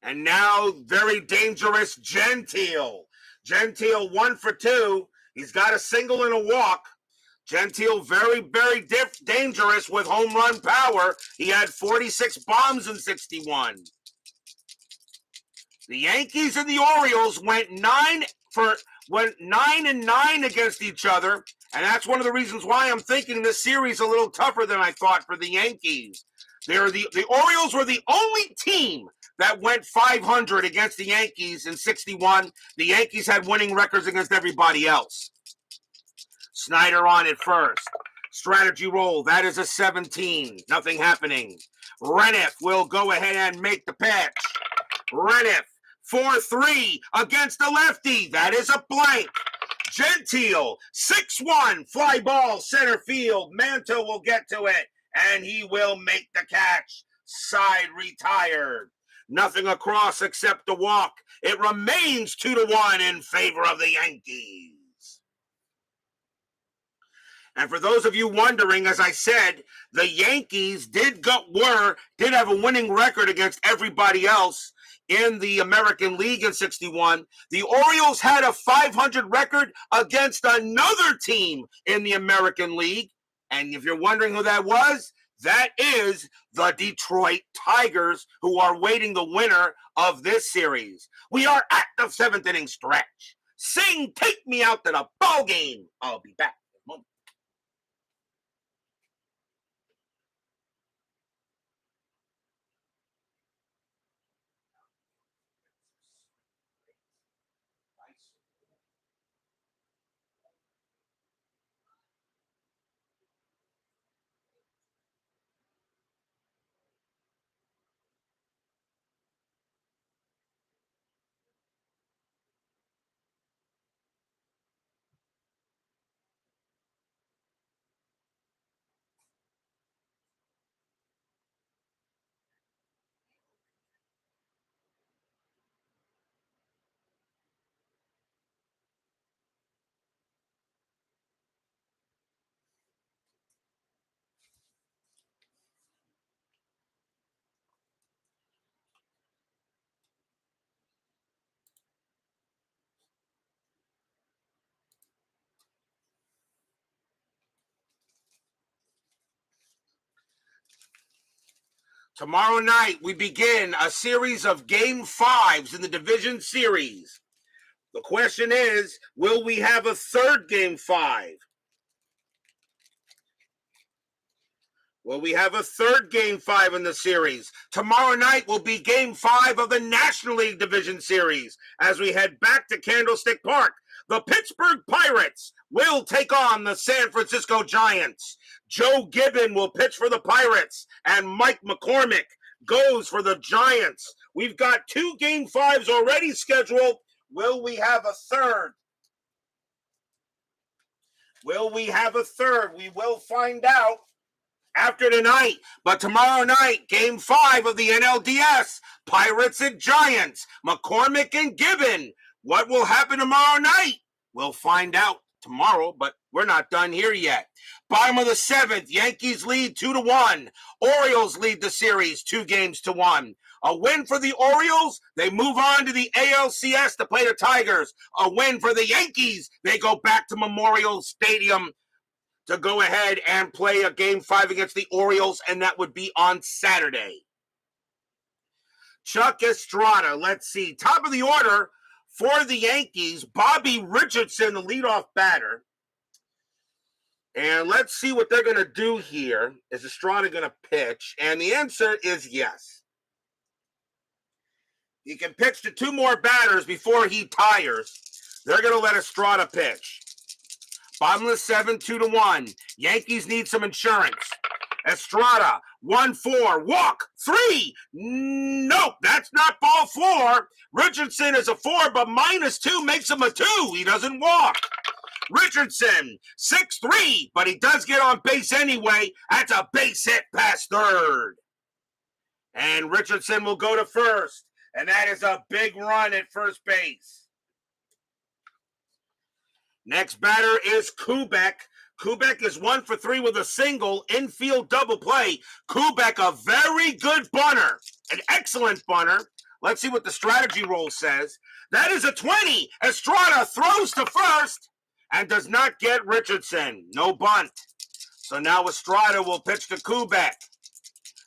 And now very dangerous Gentile. Gentile 1 for 2. He's got a single and a walk. Gentile very, very dangerous with home run power. He had 46 bombs in 61. The Yankees and the Orioles went 9 and 9 against each other, and that's one of the reasons why I'm thinking this series a little tougher than I thought for the Yankees. The Orioles were the only team that went 500 against the Yankees in 61. The Yankees had winning records against everybody else. Snyder on it first. Strategy roll. That is a 17. Nothing happening. Reniff will go ahead and make the pitch. Reniff, 4-3 against the lefty. That is a blank. Gentile, 6-1. Fly ball, center field. Manto will get to it, and he will make the catch. Side retired. Nothing across except a walk. It remains 2-1 in favor of the Yankees. And for those of you wondering, as I said, the Yankees did have a winning record against everybody else in the American League in 61. The Orioles had a 500 record against another team in the American League. And if you're wondering who that was, that is the Detroit Tigers, who are waiting the winner of this series. We are at the 7th inning stretch. Sing, take me out to the ball game. I'll be back in a moment. Tomorrow night, we begin a series of Game 5s in the Division Series. The question is, will we have a third Game 5? Will we have a third Game 5 in the series? Tomorrow night will be Game 5 of the National League Division Series as we head back to Candlestick Park. The Pittsburgh Pirates will take on the San Francisco Giants. Joe Gibbon will pitch for the Pirates, and Mike McCormick goes for the Giants. We've got 2 Game 5s already scheduled. Will we have a third? Will we have a third? We will find out after tonight. But tomorrow night, Game 5 of the NLDS, Pirates and Giants, McCormick and Gibbon. What will happen tomorrow night? We'll find out tomorrow, but we're not done here yet. Bottom of the 7th, Yankees lead 2-1. Orioles lead the series 2-1. A win for the Orioles, they move on to the ALCS to play the Tigers. A win for the Yankees, they go back to Memorial Stadium to go ahead and play a Game 5 against the Orioles, and that would be on Saturday. Chuck Estrada, let's see. Top of the order for the Yankees, Bobby Richardson, the leadoff batter. And let's see what they're going to do here. Is Estrada going to pitch? And the answer is yes. He can pitch to two more batters before he tires. They're going to let Estrada pitch. Bottomless 7, 2-1. Yankees need some insurance. Estrada, 1-4, walk, 3. Nope, that's not ball 4. Richardson is a 4, but -2 makes him a 2. He doesn't walk. Richardson, 6-3, but he does get on base anyway. That's a base hit past third. And Richardson will go to first, and that is a big run at first base. Next batter is Kubek. Kubek is 1 for 3 with a single, infield double play. Kubek, a very good bunter, an excellent bunter. Let's see what the strategy roll says. That is a 20. Estrada throws to first and does not get Richardson. No bunt. So now Estrada will pitch to Kubek.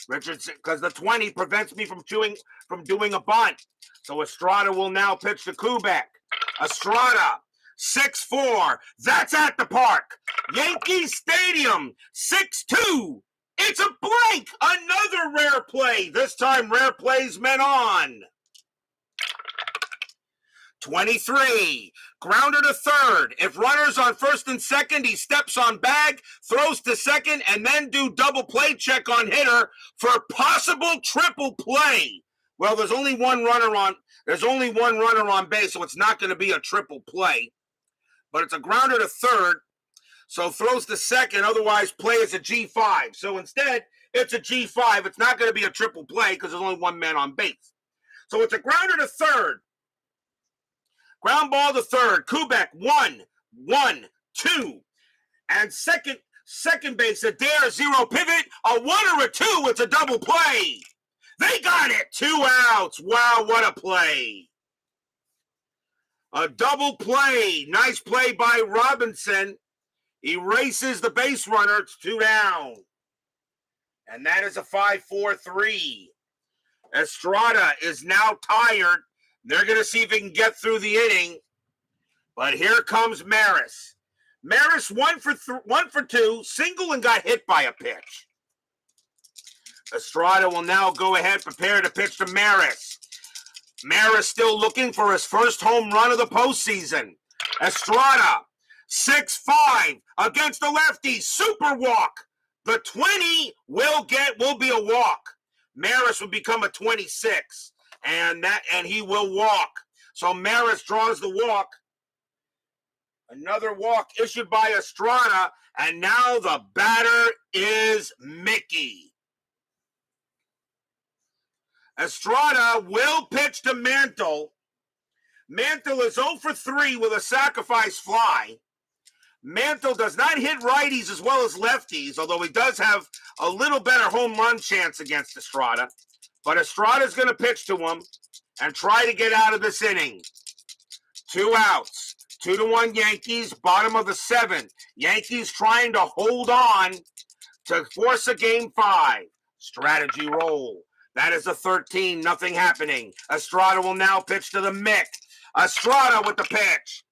Richardson, because the 20 prevents me from doing a bunt. So Estrada will now pitch to Kubek. Estrada, 6-4. That's at the park. Yankee Stadium, 6-2. It's a blank. Another rare play. This time rare plays men on. 23. Grounder to third. If runners on first and second, he steps on bag, throws to second, and then do double play check on hitter for possible triple play. Well, there's only one runner on base, so it's not going to be a triple play. But it's a grounder to third, so throws to second, otherwise play is a G5. So instead, it's a G5. It's not going to be a triple play because there's only one man on base. So it's a grounder to third. Ground ball to third. Kubek, 1-1-2. And second base, Adair, 0 pivot. A 1 or a 2, it's a double play. They got it. 2 outs. Wow, what a play. A double play. Nice play by Robinson. Erases the base runner. It's 2 down. And that is a 5-4-3. Estrada is now tired. They're going to see if he can get through the inning. But here comes Maris. Maris 1 for 2, single and got hit by a pitch. Estrada will now go ahead, prepare to pitch to Maris. Maris still looking for his first home run of the postseason. Estrada, 6-5 against the lefty, super walk. The 20 will be a walk. Maris will become a 26. And he will walk. So Maris draws the walk. Another walk issued by Estrada. And now the batter is Mickey. Estrada will pitch to Mantle. Mantle is 0 for 3 with a sacrifice fly. Mantle does not hit righties as well as lefties, although he does have a little better home run chance against Estrada. But Estrada's going to pitch to him and try to get out of this inning. 2 outs. 2-1 Yankees, bottom of the 7th. Yankees trying to hold on to force a Game 5. Strategy roll. That is a 13. Nothing happening. Estrada will now pitch to the Mick. Estrada with the pitch.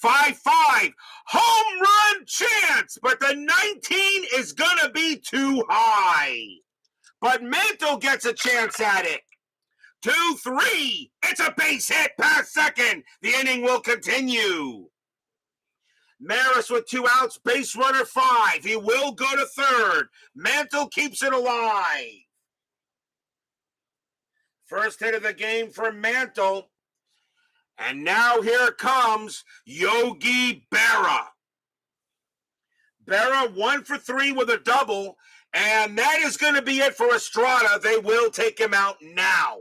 5-5. Home run chance. But the 19 is going to be too high. But Mantle gets a chance at it. 2-3. It's a base hit past second. The inning will continue. Maris with 2 outs, base runner 5. He will go to third. Mantle keeps it alive. First hit of the game for Mantle. And now here comes Yogi Berra. Berra 1 for 3 with a double. And that is going to be it for Estrada. They will take him out now.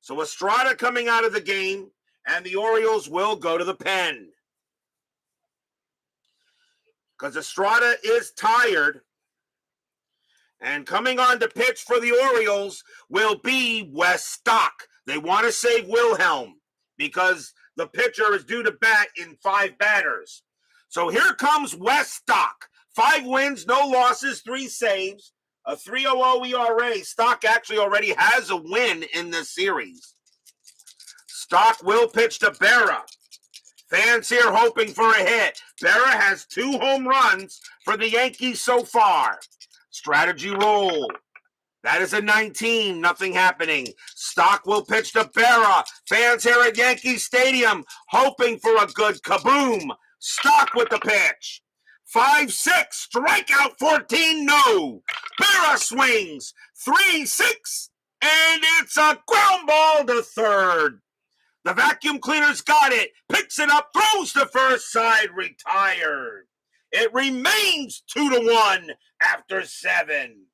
So Estrada coming out of the game, and the Orioles will go to the pen. Because Estrada is tired. And coming on to pitch for the Orioles will be Wes Stock. They want to save Wilhelm because the pitcher is due to bat in 5 batters. So here comes Wes Stock. 5 wins, no losses, 3 saves, a 3.00 ERA. Stock actually already has a win in this series. Stock will pitch to Berra. Fans here hoping for a hit. Berra has 2 home runs for the Yankees so far. Strategy roll. That is a 19, nothing happening. Stock will pitch to Berra. Fans here at Yankee Stadium hoping for a good kaboom. Stock with the pitch. 5-6, strikeout 14, no. Berra swings. 3-6, and it's a ground ball to third. The vacuum cleaner's got it, picks it up, throws to first, side, retired. It remains 2-1 after 7.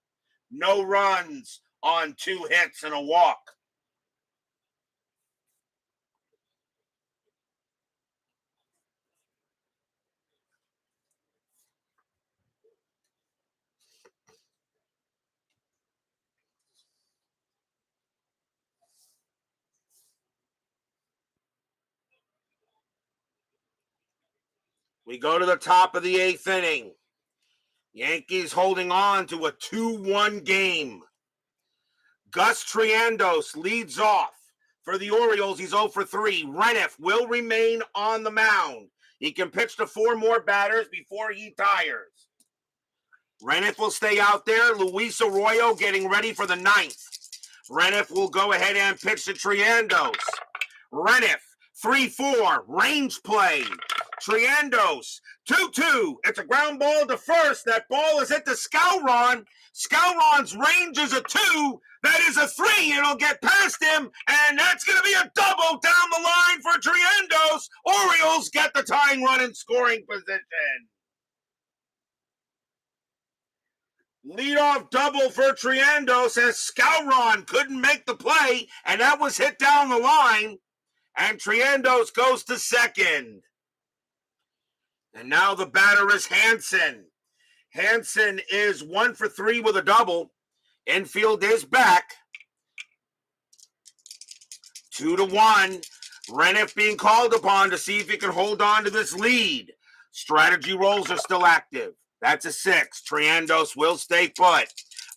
No runs on 2 hits and a walk. We go to the top of the 8th inning. Yankees holding on to a 2-1 game. Gus Triandos leads off. For the Orioles, he's 0 for 3. Reniff will remain on the mound. He can pitch to 4 more batters before he tires. Reniff will stay out there. Luis Arroyo getting ready for the 9th. Reniff will go ahead and pitch to Triandos. Reniff, 3-4, range play. Triandos, 2-2. It's a ground ball to first. That ball is hit to Skowron. Skowron's range is a 2. That is a 3. It'll get past him, and that's going to be a double down the line for Triandos. Orioles get the tying run in scoring position. Leadoff double for Triandos as Skowron couldn't make the play, and that was hit down the line, and Triandos goes to second. And now the batter is Hanson. Hanson is 1 for 3 with a double. Infield is back. 2-1. Reniff being called upon to see if he can hold on to this lead. Strategy rolls are still active. That's a 6. Triandos will stay put.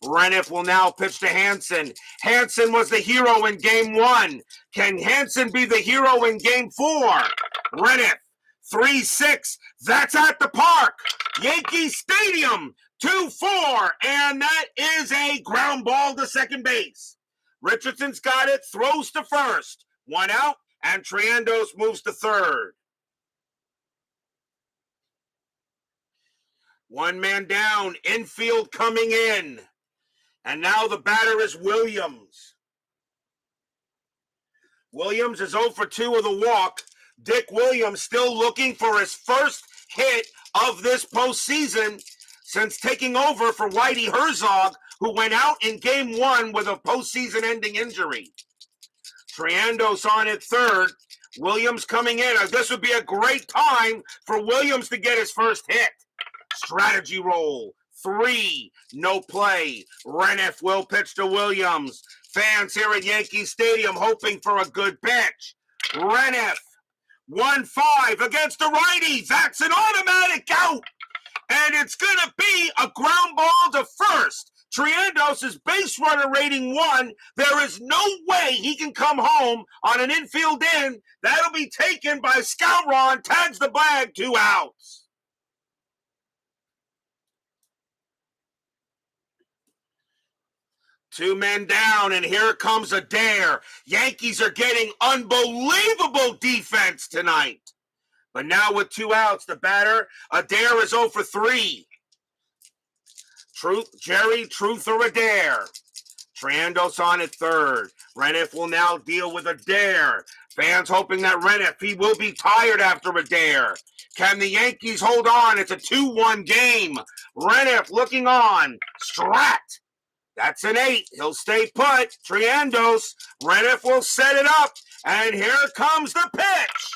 Reniff will now pitch to Hanson. Hanson was the hero in game 1. Can Hanson be the hero in game 4? Reniff, 3-6. That's at the park. Yankee Stadium, 2-4. And that is a ground ball to second base. Richardson's got it, throws to first. 1 out, and Triandos moves to third. 1 man down, infield coming in. And now the batter is Williams. Williams is 0 for 2 with a walk. Dick Williams still looking for his first hit of this postseason since taking over for Whitey Herzog, who went out in game 1 with a postseason-ending injury. Triandos on at third. Williams coming in. This would be a great time for Williams to get his first hit. Strategy roll. 3. No play. Reniff will pitch to Williams. Fans here at Yankee Stadium hoping for a good pitch. Reniff. 1-5 against the righty. That's an automatic out. And it's going to be a ground ball to first. Triandos' base runner rating 1. There is no way he can come home on an infield in. That'll be taken by Skowron. Tags the bag, 2 outs. Two men down, and here comes Adair. Yankees are getting unbelievable defense tonight. But now with 2 outs, the batter, Adair is 0 for 3. Truth or Adair. Triandos on at third. Reniff will now deal with Adair. Fans hoping that Reniff, he will be tired after Adair. Can the Yankees hold on? It's a 2-1 game. Reniff looking on. Strat. That's an 8. He'll stay put. Triandos. Reniff will set it up. And here comes the pitch.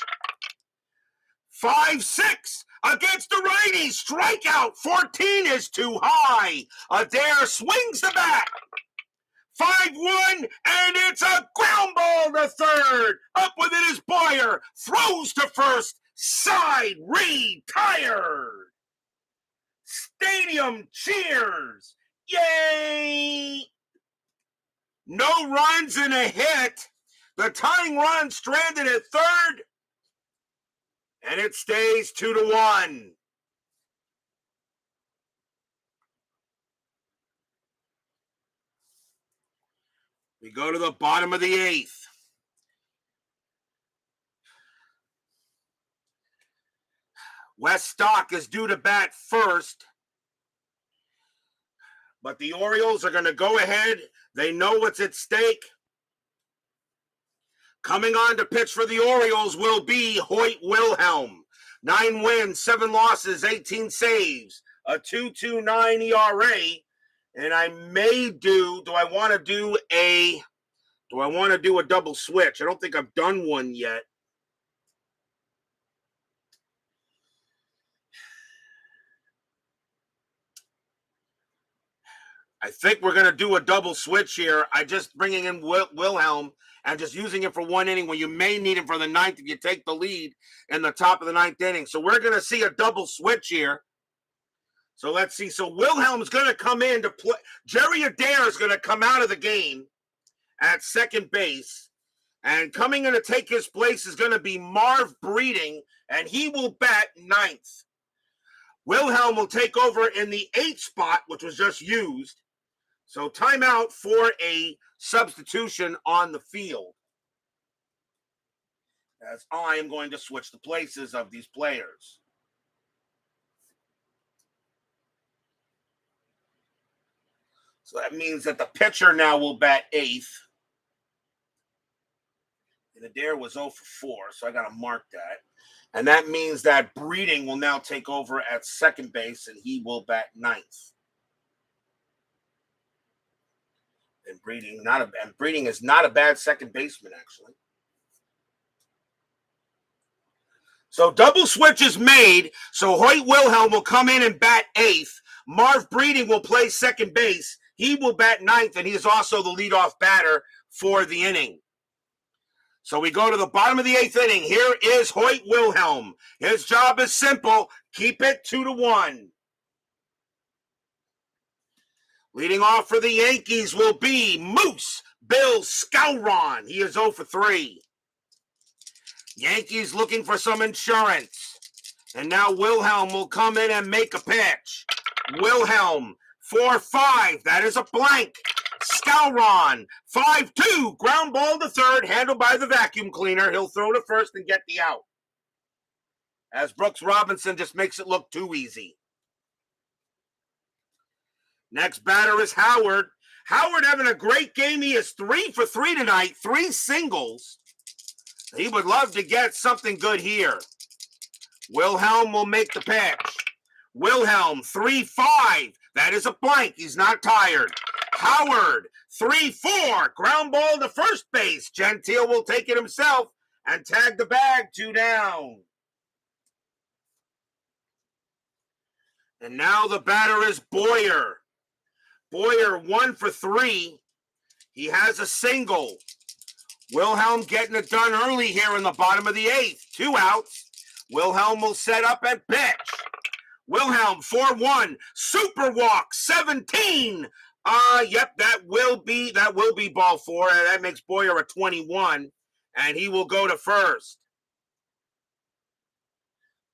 5-6. against the righty. Strikeout. 14 is too high. Adair swings the bat. 5-1, and it's a ground ball to third. Up with it is Boyer. Throws to first. Side retired. Stadium cheers. Yay! No runs and a hit. The tying run stranded at third. And it stays 2-1. We go to the bottom of the eighth. Wes Stock is due to bat first. But the Orioles are going to go ahead. They know what's at stake. Coming on to pitch for the Orioles will be Hoyt Wilhelm. 9 wins, 7 losses, 18 saves, a 2.29 ERA. And I may do I want to do a double switch? I don't think I've done one yet. I think we're going to do a double switch here. I just bringing in Wilhelm and just using him for 1 inning when you may need him for the 9th if you take the lead in the top of the 9th inning. So we're going to see a double switch here. So let's see. So Wilhelm's going to come in to play. Jerry Adair is going to come out of the game at second base. And coming in to take his place is going to be Marv Breeding, and he will bat 9th. Wilhelm will take over in the 8th spot, which was just used. So timeout for a substitution on the field, as I am going to switch the places of these players. So that means that the pitcher now will bat 8th. And Adair was 0 for 4, so I got to mark that. And that means that Breeding will now take over at second base, and he will bat 9th. And Breeding is not a bad second baseman, actually. So double switch is made. So Hoyt Wilhelm will come in and bat 8th. Marv Breeding will play second base. He will bat 9th, and he is also the leadoff batter for the inning. So we go to the bottom of the 8th inning. Here is Hoyt Wilhelm. His job is simple. Keep it 2-1. Leading off for the Yankees will be Moose Bill Skowron. He is 0 for 3. Yankees looking for some insurance. And now Wilhelm will come in and make a pitch. Wilhelm, 4-5. That is a blank. Skowron, 5-2. Ground ball to third, handled by the vacuum cleaner. He'll throw to first and get the out, as Brooks Robinson just makes it look too easy. Next batter is Howard. Howard having a great game. He is 3 for 3 tonight, 3 singles. He would love to get something good here. Wilhelm will make the pitch. Wilhelm, 3-5. That is a blank. He's not tired. Howard, 3-4. Ground ball to first base. Gentile will take it himself and tag the bag. 2 down. And now the batter is Boyer. Boyer, 1 for 3. He has a single. Wilhelm getting it done early here in the bottom of the 8th. 2 outs. Wilhelm will set up at pitch. Wilhelm, 4-1. Super walk, 17. Yep, that will be ball 4. And that makes Boyer a 21. And he will go to first.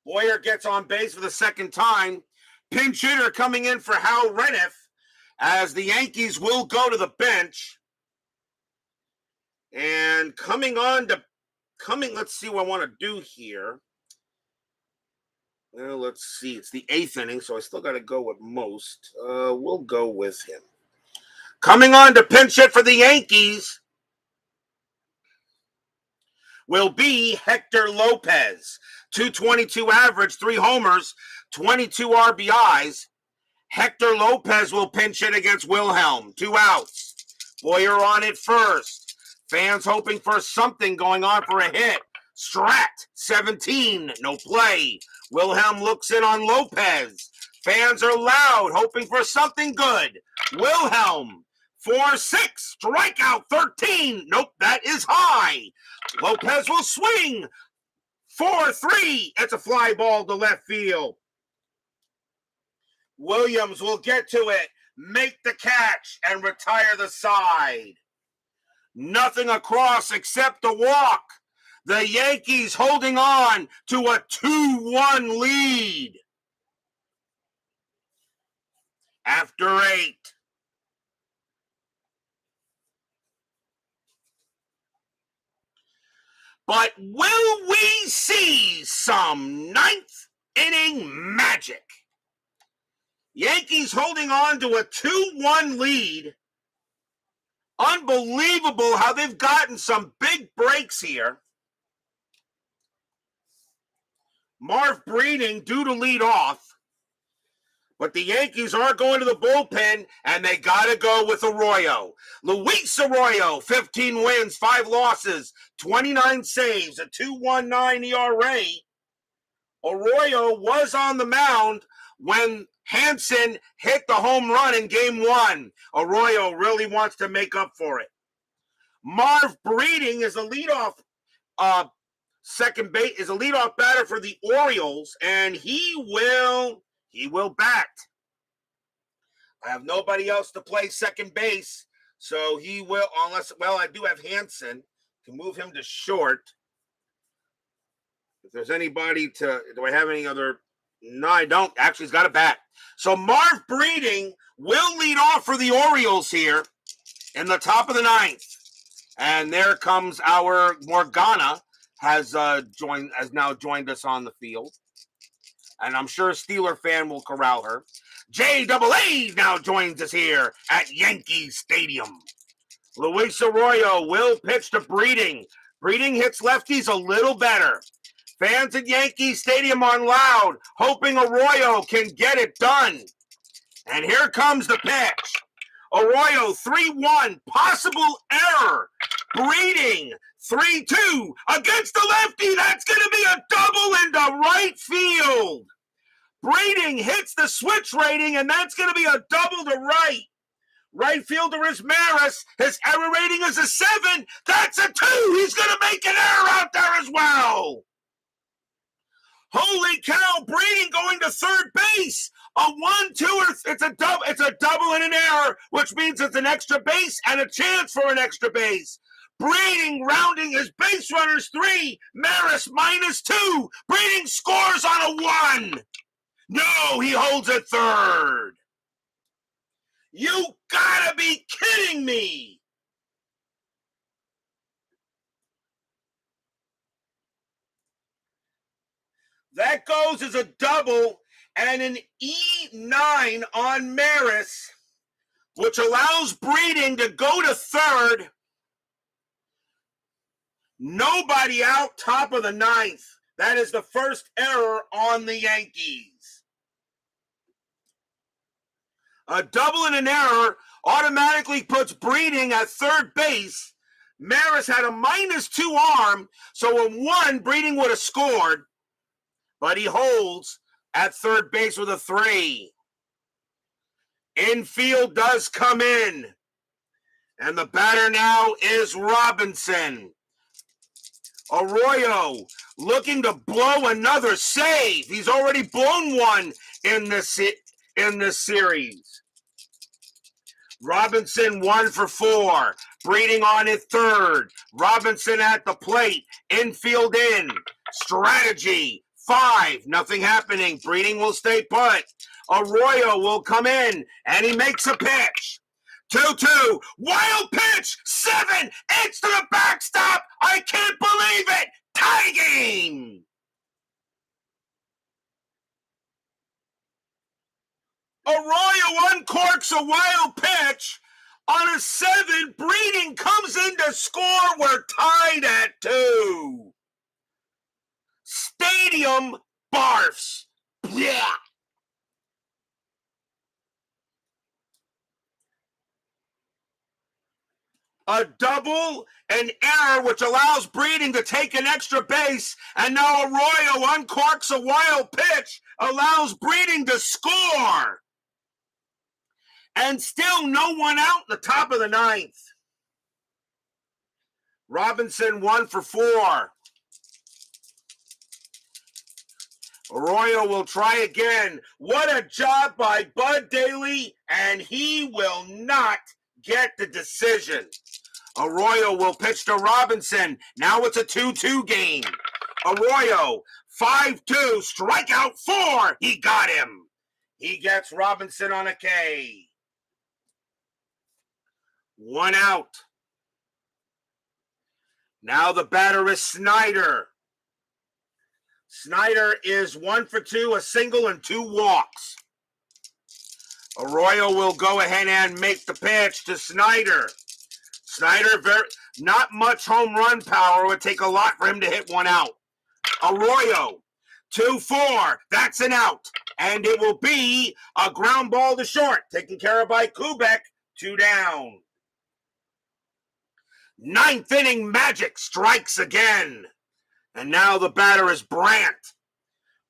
Boyer gets on base for the second time. Pinch hitter coming in for Hal Reniff, as the Yankees will go to the bench. And let's see what I want to do here. Well, let's see. It's the 8th inning, so I still got to go with most. We'll go with him. Coming on to pinch hit for the Yankees will be Hector Lopez. 222 average, 3 homers, 22 RBIs. Hector Lopez will pinch hit against Wilhelm. 2 outs. Boyer on it first. Fans hoping for something going on for a hit. Strat, 17, no play. Wilhelm looks in on Lopez. Fans are loud, hoping for something good. Wilhelm, 4-6, strikeout 13. Nope, that is high. Lopez will swing. 4-3. It's a fly ball to left field. Williams will get to it, make the catch, and retire the side. Nothing across except a walk. The Yankees holding on to a 2-1 lead. After 8. But will we see some ninth inning magic? Yankees holding on to a 2-1 lead. Unbelievable how they've gotten some big breaks here. Marv Breeding due to lead off. But the Yankees are going to the bullpen, and they got to go with Arroyo. Luis Arroyo, 15 wins, 5 losses, 29 saves, a 2.19 ERA. Arroyo was on the mound when Hanson hit the home run in Game 1. Arroyo really wants to make up for it. Marv Breeding is a leadoff leadoff batter for the Orioles, and he will bat. I have nobody else to play second base, so he will, I do have Hanson to move him to short. If there's anybody do I have any other? No, I don't. Actually, he's got a bat. So Marv Breeding will lead off for the Orioles here in the top of the 9th. And there comes our Morgana, has now joined us on the field. And I'm sure a Steeler fan will corral her. JAA now joins us here at Yankee Stadium. Luis Arroyo will pitch to Breeding. Breeding hits lefties a little better. Fans at Yankee Stadium on loud, hoping Arroyo can get it done. And here comes the pitch. Arroyo, 3-1, possible error. Breeding, 3-2, against the lefty. That's going to be a double into right field. Breeding hits the switch rating, and that's going to be a double to right. Right fielder is Maris. His error rating is a 7. That's a 2. He's going to make an error out there as well. Holy cow, Breeding going to third base. A 1-2, it's a double and an error, which means it's an extra base and a chance for an extra base. Breeding rounding his base runners 3, Maris -2. Breeding scores on a 1. No, he holds it third. You gotta be kidding me. That goes as a double and an E9 on Maris, which allows Breeding to go to third. Nobody out, top of the 9th. That is the first error on the Yankees. A double and an error automatically puts Breeding at third base. Maris had a -2 arm, so a 1, Breeding would have scored. But he holds at third base with a 3. Infield does come in. And the batter now is Robinson. Arroyo looking to blow another save. He's already blown one in this series. Robinson 1 for 4. Breeding on at third. Robinson at the plate. Infield in. Strategy. 5, nothing happening. Breeding will stay put. Arroyo will come in, and he makes a pitch. 2-2, wild pitch, 7, it's to the backstop. I can't believe it. Tie game. Arroyo uncorks a wild pitch. On a 7, Breeding comes in to score. We're tied at 2. Stadium barfs. Yeah. A double, an error, which allows Breeding to take an extra base, and now Arroyo uncorks a wild pitch, allows Breeding to score. And still no one out in the top of the ninth. Robinson 1 for 4. Arroyo will try again. What a job by Bud Daley, and he will not get the decision. Arroyo will pitch to Robinson. Now it's a 2-2 game. Arroyo, 5-2, strikeout 4. He got him. He gets Robinson on a K. 1 out. Now the batter is Snyder. Snyder is 1 for 2, a single and 2 walks. Arroyo will go ahead and make the pitch to Snyder. Snyder, not much home run power. It would take a lot for him to hit 1 out. Arroyo, 2-4. That's an out. And it will be a ground ball to short. Taken care of by Kubek. 2 down. 9th inning magic strikes again. And now the batter is Brandt.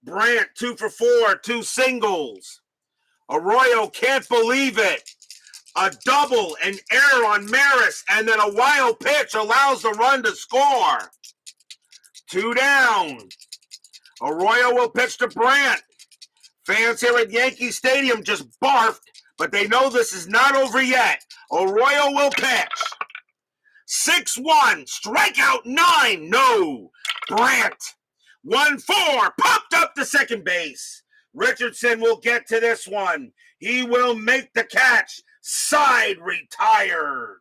Brandt, 2 for 4, 2 singles. Arroyo can't believe it. A double, an error on Maris, and then a wild pitch allows the run to score. 2 down. Arroyo will pitch to Brandt. Fans here at Yankee Stadium just barfed, but they know this is not over yet. Arroyo will pitch. 6-1, strikeout 9, no. Brandt, 1-4, popped up to second base. Richardson will get to this one. He will make the catch. Side retired.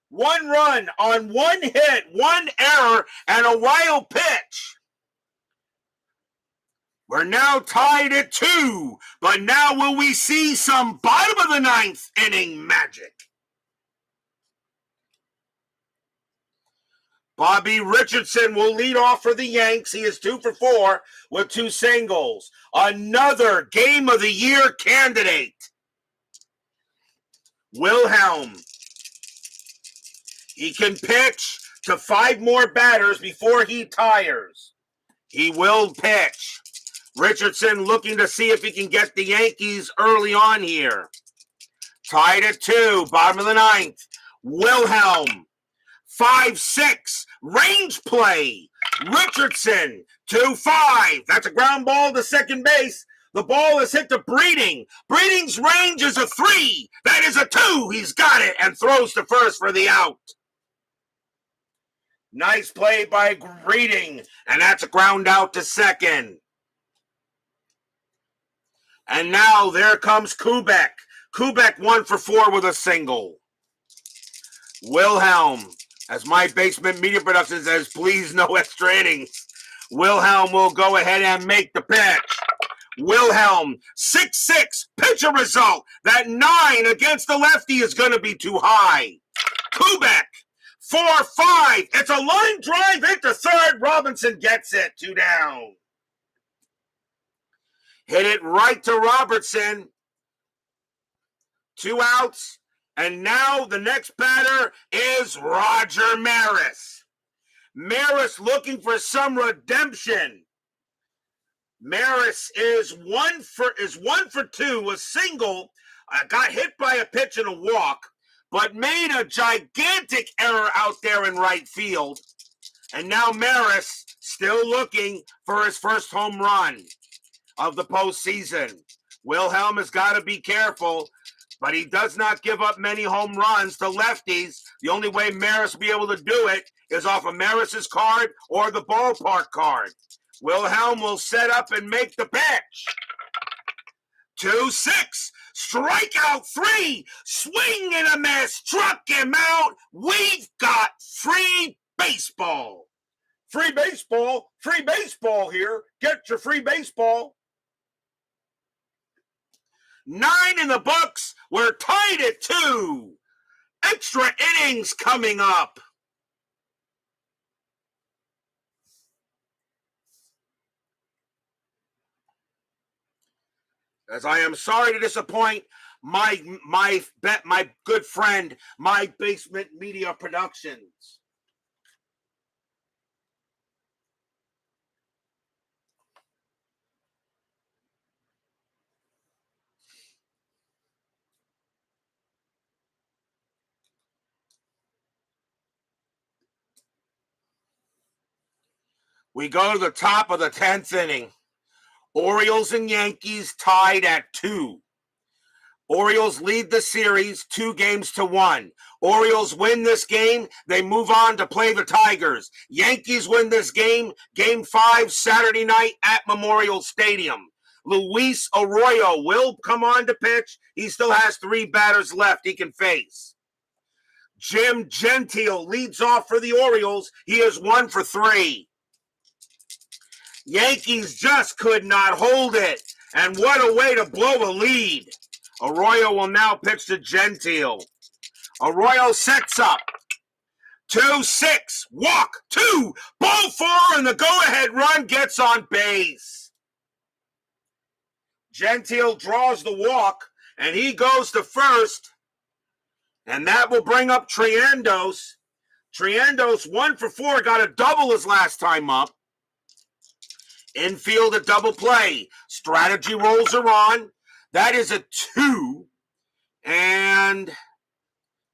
1 run on 1 hit, 1 error, and a wild pitch. We're now tied at 2, but now will we see some bottom of the 9th inning magic? Bobby Richardson will lead off for the Yanks. He is 2 for 4 with 2 singles. Another Game of the Year candidate. Wilhelm. He can pitch to 5 more batters before he tires. He will pitch. Richardson looking to see if he can get the Yankees early on here. Tied at 2, bottom of the 9th. Wilhelm. 5-6, range play. Richardson, 2-5. That's a ground ball to second base. The ball is hit to Breeding. Breeding's range is a 3. That is a 2. He's got it and throws to first for the out. Nice play by Breeding, and that's a ground out to second. And now there comes Kubek. Kubek 1 for 4 with a single. Wilhelm. As my basement media production says, please no extra innings. Wilhelm will go ahead and make the pitch. Wilhelm, 6-6, pitcher result. That 9 against the lefty is going to be too high. Kubek, 4-5. It's a line drive into third. Robinson gets it. 2 down. Hit it right to Robertson. 2 outs. And now the next batter is Roger Maris. Maris looking for some redemption. Maris is 1 for 2, a single, got hit by a pitch and a walk, but made a gigantic error out there in right field. And now Maris still looking for his first home run of the postseason. Wilhelm has got to be careful, but he does not give up many home runs to lefties. The only way Maris will be able to do it is off of Maris's card or the ballpark card. Wilhelm will set up and make the pitch. 2-6, strikeout 3, swing and a miss, struck him out. We've got free baseball. Free baseball here. Get your free baseball. 9 in the books. We're tied at 2. Extra innings coming up. As I am sorry to disappoint, my good friend, My Basement Media Productions. We go to the top of the 10th inning. Orioles and Yankees tied at 2. Orioles lead the series 2-1. Orioles win this game. They move on to play the Tigers. Yankees win this game, Game 5, Saturday night at Memorial Stadium. Luis Arroyo will come on to pitch. He still has 3 batters left he can face. Jim Gentile leads off for the Orioles. He is 1 for 3. Yankees just could not hold it. And what a way to blow a lead. Arroyo will now pitch to Gentile. Arroyo sets up. 2-6. Walk. 2. Ball 4. And the go-ahead run gets on base. Gentile draws the walk. And he goes to first. And that will bring up Triendos. Triendos 1 for 4. Got a double his last time up. Infield a double play. Strategy rolls are on. That is a 2. And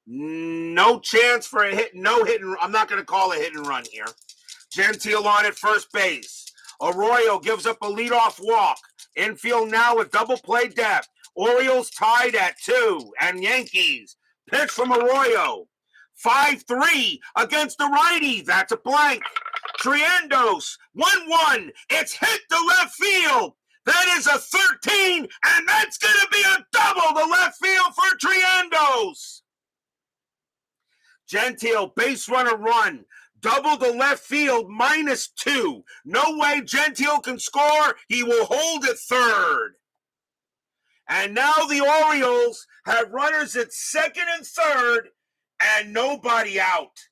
no chance for a hit. No hit. I'm not going to call a hit and run here. Gentile on at first base. Arroyo gives up a leadoff walk. Infield now with double play depth. Orioles tied at 2. And Yankees. Pitch from Arroyo. 5-3 against the righty. That's a blank. Triendos, 1-1. It's hit to left field. That is a 13, and that's going to be a double to left field for Triendos. Gentile, base runner run. Double to left field, -2. No way Gentile can score. He will hold at third. And now the Orioles have runners at second and third, and nobody out.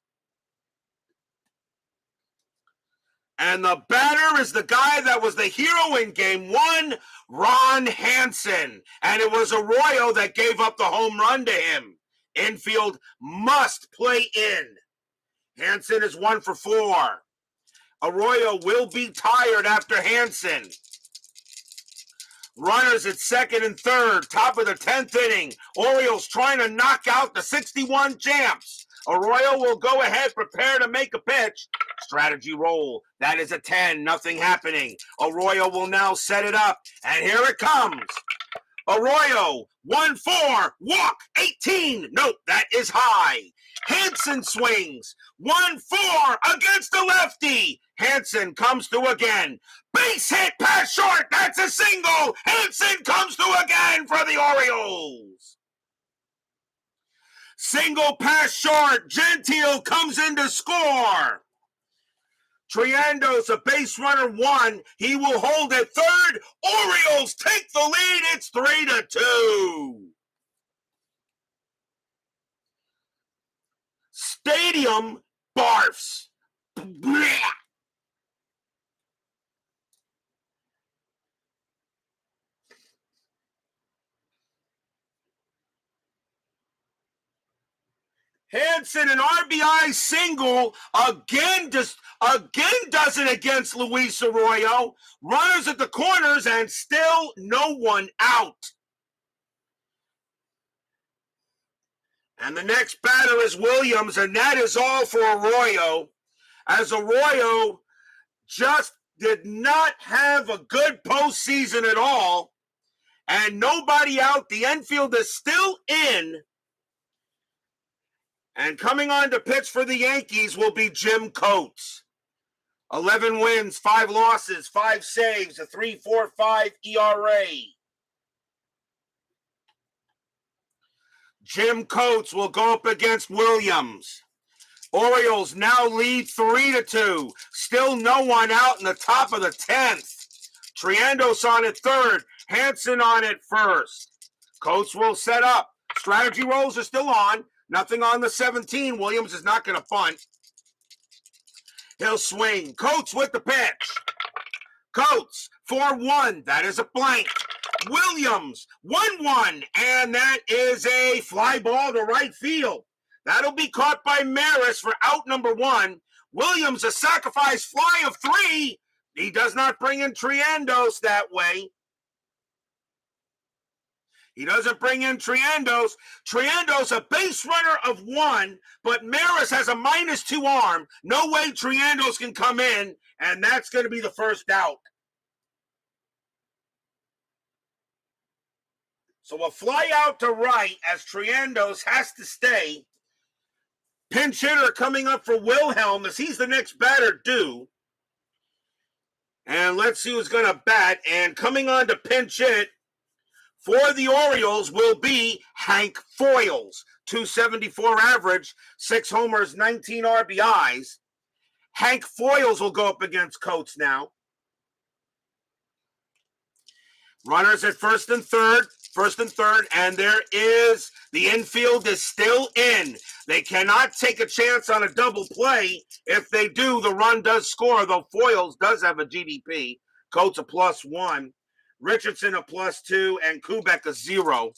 And the batter is the guy that was the hero in Game 1, Ron Hanson. And it was Arroyo that gave up the home run to him. Infield must play in. Hanson is 1 for 4. Arroyo will be tired after Hanson. Runners at second and third, top of the 10th inning. Orioles trying to knock out the 61 champs. Arroyo will go ahead, prepare to make a pitch. Strategy roll. That is a 10. Nothing happening. Arroyo will now set it up. And here it comes. Arroyo, 1-4. Walk, 18. Nope, that is high. Hanson swings. 1-4 against the lefty. Hanson comes through again. Base hit, pass short. That's a single. Hanson comes through again for the Orioles. Single pass short. Gentile comes in to score. Triendos, a base runner, 1. He will hold at third. Orioles take the lead. It's 3-2. Stadium barfs. Blech. Hanson, an RBI single, again does it against Luis Arroyo. Runners at the corners and still no one out. And the next batter is Williams, and that is all for Arroyo, as Arroyo just did not have a good postseason at all, and nobody out. The infield is still in. And coming on to pitch for the Yankees will be Jim Coates. 11 wins, 5 losses, 5 saves, a 3.45 ERA. Jim Coates will go up against Williams. Orioles now lead 3-2. Still no one out in the top of the 10th. Triendos on at third. Hanson on at first. Coates will set up. Strategy rolls are still on. Nothing on the 17. Williams is not going to punt. He'll swing. Coates with the pitch. Coates, 4-1. That is a blank. Williams, 1-1, and that is a fly ball to right field. That'll be caught by Maris for out number 1. Williams, a sacrifice fly of 3. He does not bring in Triendos that way. He doesn't bring in Triendos. Triendos, a base runner of 1, but Maris has a -2 arm. No way Triendos can come in, and that's going to be the first out. So a fly out to right as Triendos has to stay. Pinch hitter coming up for Wilhelm as he's the next batter due. And let's see who's going to bat. And coming on to pinch hit for the Orioles will be Hank Foils. 274 average, 6 homers, 19 RBIs. Hank Foils will go up against Coates now. Runners at first and third, and there is, the infield is still in. They cannot take a chance on a double play. If they do, the run does score, though Foils does have a GDP. Coates a +1, Richardson a +2, and Kubek a 0.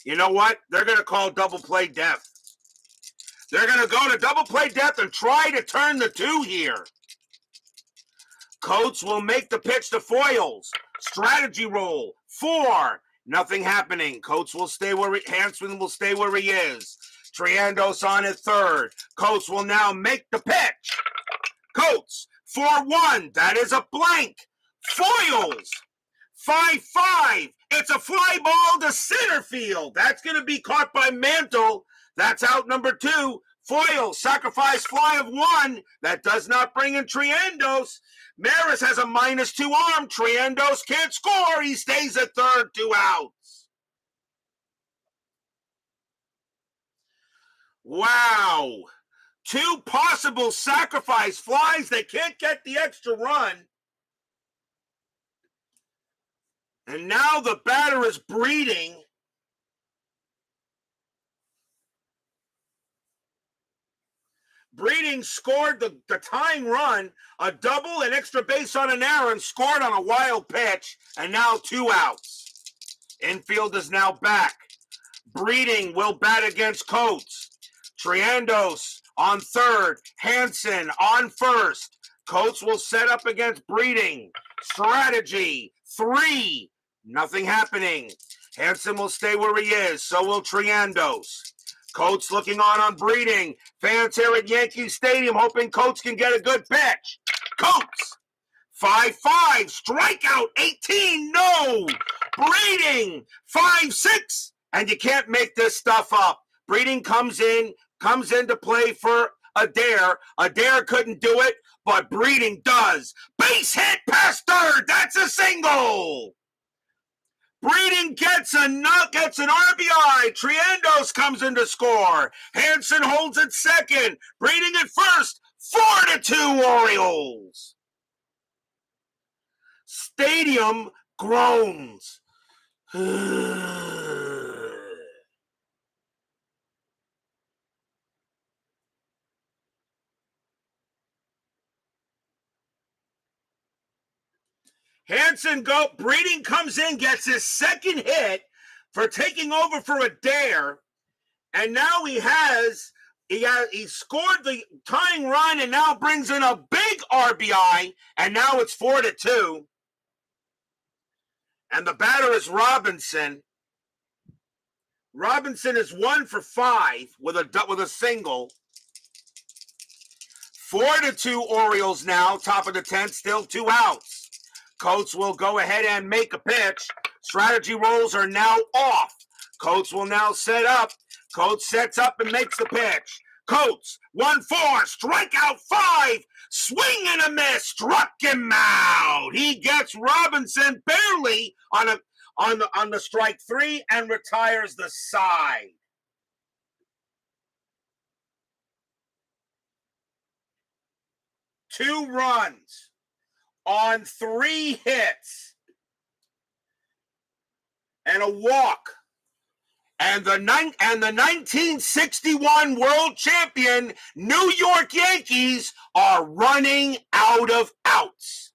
You know what? They're going to call double play death. They're going to go to double play death and try to turn the 2 here. Coates will make the pitch to Foils. Strategy roll, 4. Nothing happening. Coates will stay where Hanson will stay where he is. Triendos on at third. Coates will now make the pitch. Coates, 4-1. That is a blank. Foils, 5-5. It's a fly ball to center field. That's going to be caught by Mantle. That's out number 2. Foils, sacrifice fly of 1. That does not bring in Triendos. Maris has a -2 arm. Triendos can't score. He stays at third, 2 outs. Wow. 2 possible sacrifice flies. They can't get the extra run. And now the batter is breeding. Breeding scored the tying run, a double, an extra base on an error, and scored on a wild pitch, and now 2 outs. Infield is now back. Breeding will bat against Coates. Triendos on third. Hanson on first. Coates will set up against Breeding. Strategy, 3. Nothing happening. Hanson will stay where he is. So will Triendos. Coates looking on Breeding. Fans here at Yankee Stadium hoping Coates can get a good pitch. Coates, 5-5. Strikeout, 18. No. Breeding, 5-6. And you can't make this stuff up. Breeding comes into play for Adair. Adair couldn't do it, but Breeding does. Base hit past third. That's a single. Breeding gets an RBI. Triendos comes in to score. Hanson holds at second. Breeding at first. 4-2 Orioles. Stadium groans. Hanson Breeding comes in, gets his second hit for taking over for Adair, and now he scored the tying run and now brings in a big RBI, and now it's 4-2. And the batter is Robinson. Robinson is 1 for 5 with a single. 4-2 Orioles now, top of the 10th, still 2 outs. Coates will go ahead and make a pitch. Strategy rolls are now off. Coates will now set up. Coates sets up and makes the pitch. Coates, 1-4, strikeout 5, swing and a miss, struck him out. He gets Robinson barely on the strike 3 and retires the side. Two runs on 3 hits and a walk. And the 1961 world champion New York Yankees are running out of outs.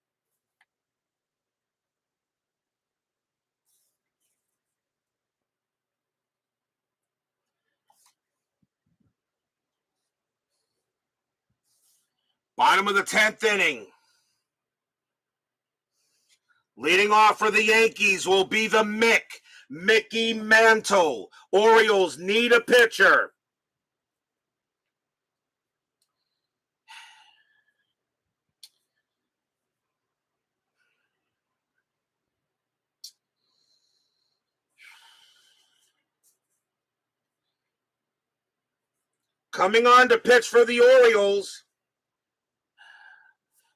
Bottom of the 10th inning. Leading off for the Yankees will be the Mickey Mantle. Orioles need a pitcher. Coming on to pitch for the Orioles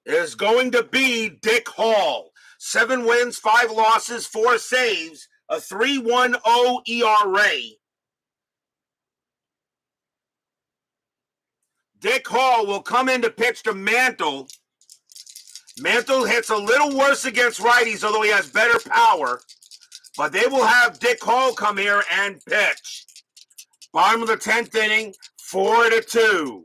is going to be Dick Hall. 7 wins, 5 losses, 4 saves, a 3.10 ERA. Dick Hall will come in to pitch to Mantle. Mantle hits a little worse against righties, although he has better power. But they will have Dick Hall come here and pitch. Bottom of the 10th inning, 4-2.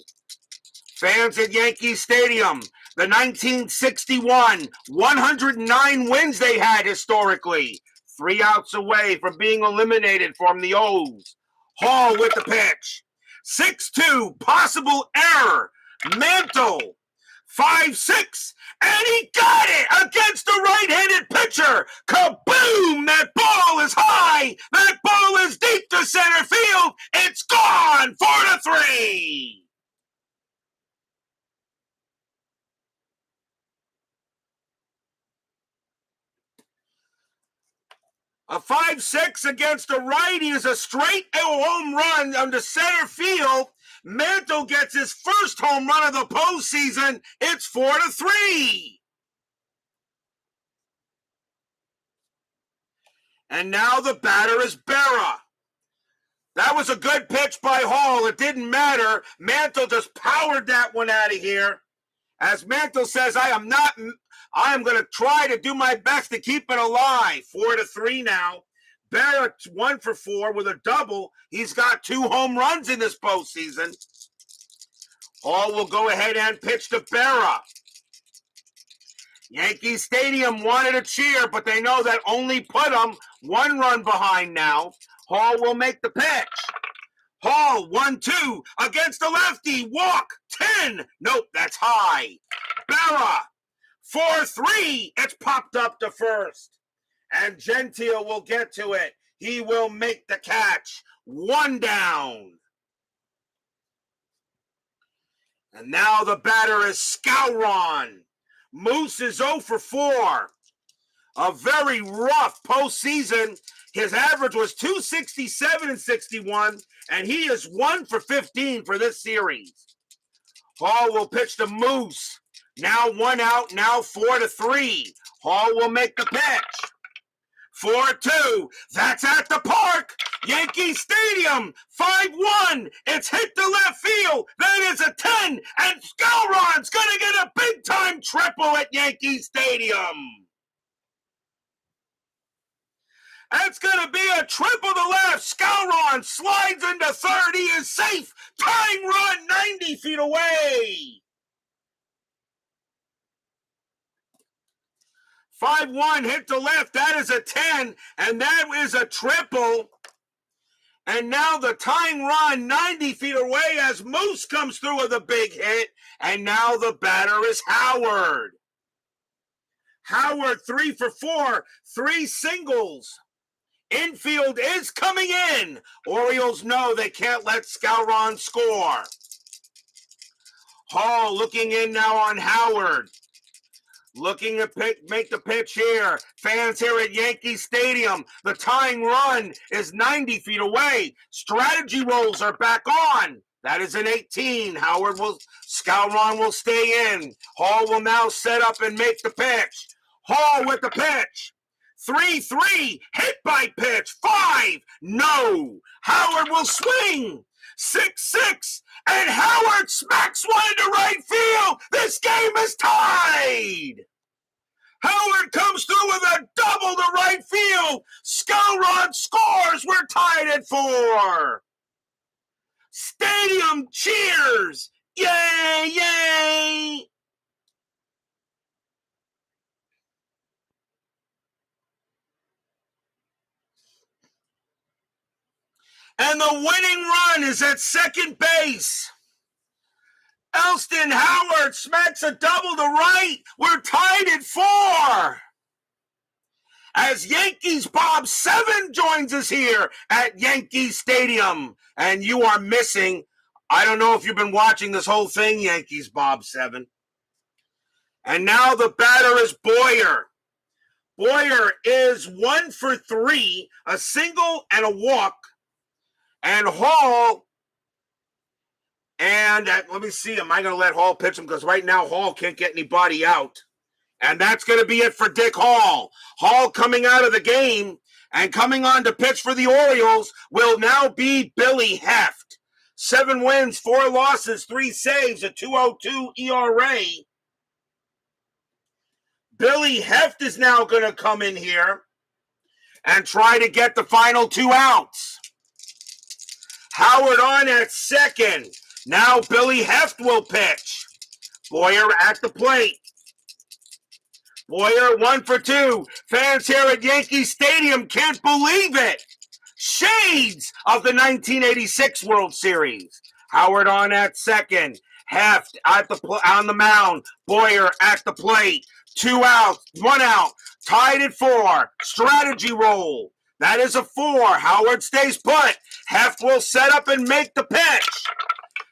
Fans at Yankee Stadium, the 1961, 109 wins they had historically. 3 outs away from being eliminated from the O's. Hall with the pitch. 6-2, possible error. Mantle, 5-6, and he got it against the right-handed pitcher. Kaboom! That ball is high. That ball is deep to center field. It's gone. 4-3. A 5-6 against a righty is a straight home run under center field. Mantle gets his first home run of the postseason. It's 4-3. And now the batter is Berra. That was a good pitch by Hall. It didn't matter. Mantle just powered that one out of here. As Mantle says, I am going to try to do my best to keep it alive. 4-3 now. Berra 1 for 4 with a double. He's got 2 home runs in this postseason. Hall will go ahead and pitch to Berra. Yankee Stadium wanted a cheer, but they know that only put them 1 run behind now. Hall will make the pitch. Hall, 1-2 against the lefty. Walk, 10. Nope, that's high. Berra, 4-3. It's popped up to first. And Gentile will get to it. He will make the catch. 1 down. And now the batter is Skowron. Moose is 0 for 4. A very rough postseason. His average was 267 and 61, and he is 1 for 15 for this series. Hall will pitch to Moose. Now 1 out, now 4-3. Hall will make the pitch. 4-2. That's at the park. Yankee Stadium. 5-1. It's hit to left field. That is a 10. And Skowron's going to get a big-time triple at Yankee Stadium. That's going to be a triple to left. Skowron slides into third. He is safe. Tying run 90 feet away. 5-1 hit to left. That is a 10, and that is a triple. And now the tying run 90 feet away as Moose comes through with a big hit. And now the batter is Howard. Howard 3 for 4, 3 singles. Infield is coming in. Orioles know they can't let Skowron score. Hall looking in now on Howard. Looking to make the pitch here. Fans here at Yankee Stadium. The tying run is 90 feet away. Strategy rolls are back on. That is an 18. Skowron will stay in. Hall will now set up and make the pitch. Hall with the pitch. 3-3. Hit by pitch. 5. No. Howard will swing. 6-6. And Howard smacks one into right field. This game is tied. Howard comes through with a double to right field. Skowron scores. We're tied at 4. Stadium cheers. Yay, yay. And the winning run is at second base. Elston Howard smacks a double to right. We're tied at 4. As Yankees Bob 7 joins us here at Yankee Stadium. And you are missing, I don't know if you've been watching this whole thing, Yankees Bob 7. And now the batter is Boyer. Boyer is 1 for 3, a single and a walk. And Hall, and let me see, am I going to let Hall pitch him? Because right now Hall can't get anybody out. And that's going to be it for Dick Hall. Hall coming out of the game and coming on to pitch for the Orioles will now be Billy Heft. 7 wins, 4 losses, 3 saves, a 2.02 ERA. Billy Heft is now going to come in here and try to get the final 2 outs. Howard on at second. Now Billy Heft will pitch. Boyer at the plate. Boyer 1 for 2. Fans here at Yankee Stadium can't believe it. Shades of the 1986 World Series. Howard on at second. Heft at on the mound. Boyer at the plate. 2 outs, 1 out. Tied at 4. Strategy roll. That is a 4. Howard stays put. Heft will set up and make the pitch.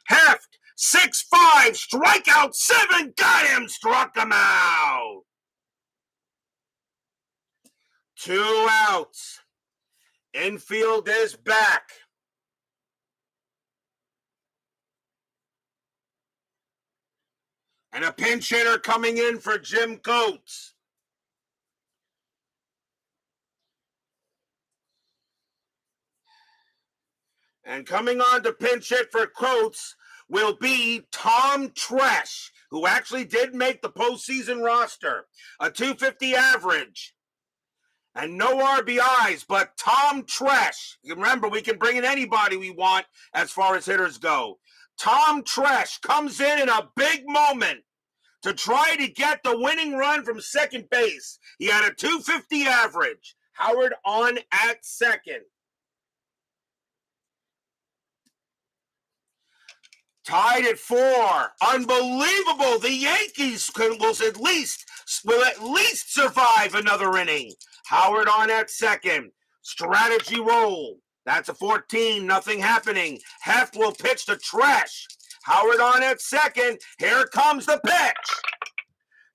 Heft, 6-5, strikeout 7. Got him, struck him out. 2 outs. Infield is back. And a pinch hitter coming in for Jim Coates. And coming on to pinch hit for Coates will be Tom Tresh, who actually did make the postseason roster. A .250 average. And no RBIs, but Tom Tresh. Remember, we can bring in anybody we want as far as hitters go. Tom Tresh comes in a big moment to try to get the winning run from second base. He had a .250 average. Howard on at second. Tied at 4. Unbelievable. The Yankees will at least survive another inning. Howard on at second. Strategy roll. That's a 14. Nothing happening. Heft will pitch to Tresh. Howard on at second. Here comes the pitch.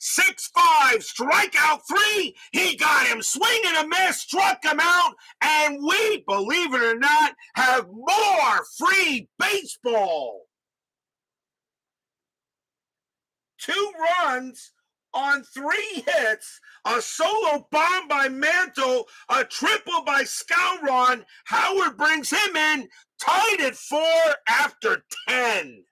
6-5. Strikeout 3. He got him. Swing and a miss. Struck him out. And we, believe it or not, have more free baseball. 2 runs on 3 hits, a solo bomb by Mantle, a triple by Skowron. Howard brings him in, tied at 4 after 10.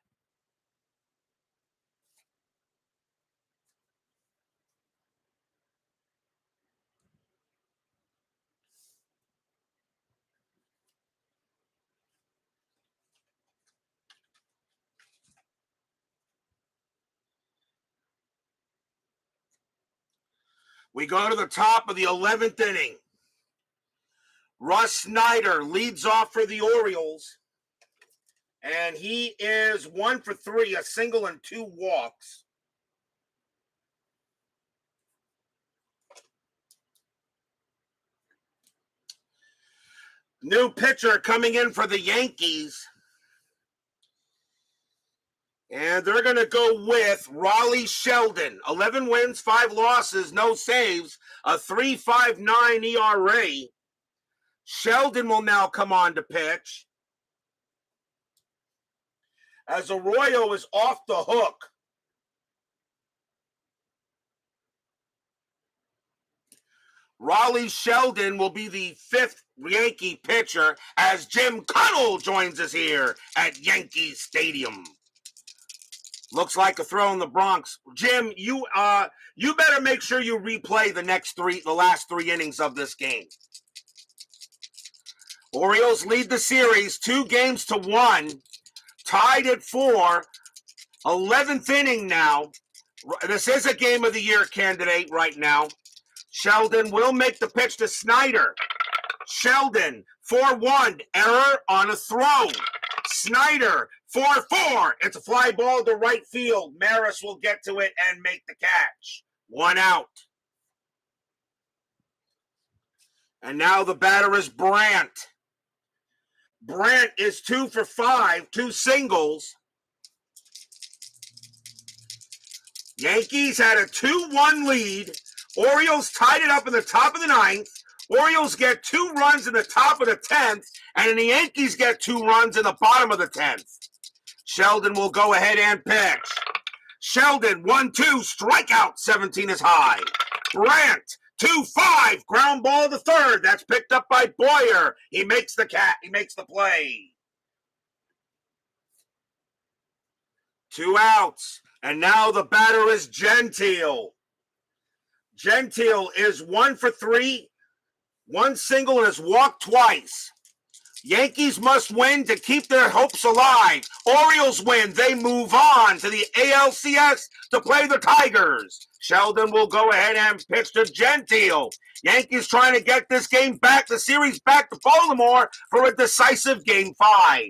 We go to the top of the 11th inning. Russ Snyder leads off for the Orioles. And he is 1 for 3, a single and 2 walks. New pitcher coming in for the Yankees. And they're going to go with Raleigh Sheldon. 11 wins, 5 losses, no saves, a 3.59 ERA. Sheldon will now come on to pitch. As Arroyo is off the hook. Raleigh Sheldon will be the 5th Yankee pitcher as Jim Cuddle joins us here at Yankee Stadium. Looks like a throw in the Bronx. Jim, you better make sure you replay the last 3 innings of this game. Orioles lead the series 2-1, tied at 4, 11th inning now. This is a game of the year candidate right now. Sheldon will make the pitch to Snyder. Sheldon, 4-1, error on a throw. Snyder, 4-4. It's a fly ball to right field. Maris will get to it and make the catch. 1 out. And now the batter is Brandt. Brandt is 2 for 5, 2 singles. Yankees had a 2-1 lead. Orioles tied it up in the top of the 9th. Orioles get 2 runs in the top of the 10th, and then the Yankees get 2 runs in the bottom of the 10th. Sheldon will go ahead and pitch. Sheldon, 1-2, strikeout, 17 is high. Brandt, 2-5, ground ball to third. That's picked up by Boyer. He makes the play. 2 outs. And now the batter is Gentile. Gentile is 1 for 3, 1 single, and has walked twice. Yankees must win to keep their hopes alive. Orioles win. They move on to the ALCS to play the Tigers. Sheldon will go ahead and pitch to Gentile. Yankees trying to get this game back, the series back to Baltimore for a decisive Game 5.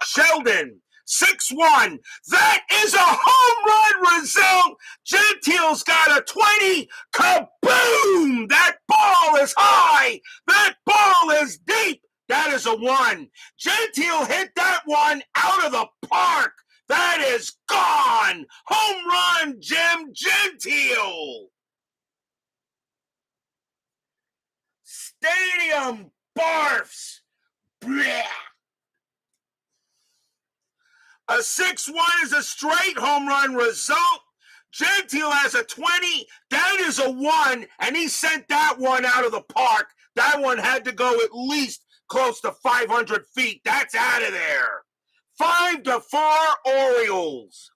Sheldon, 6-1. That is a home run result. Gentile's got a 20. Kaboom! That ball is high. That ball is deep. That is a 1. Gentile hit that one out of the park. That is gone. Home run, Jim Gentile. Stadium barfs. Blech. A 6-1 is a straight home run result. Gentile has a 20. That is a 1, and he sent that one out of the park. That one had to go at least close to 500 feet. That's out of there. 5-4 Orioles.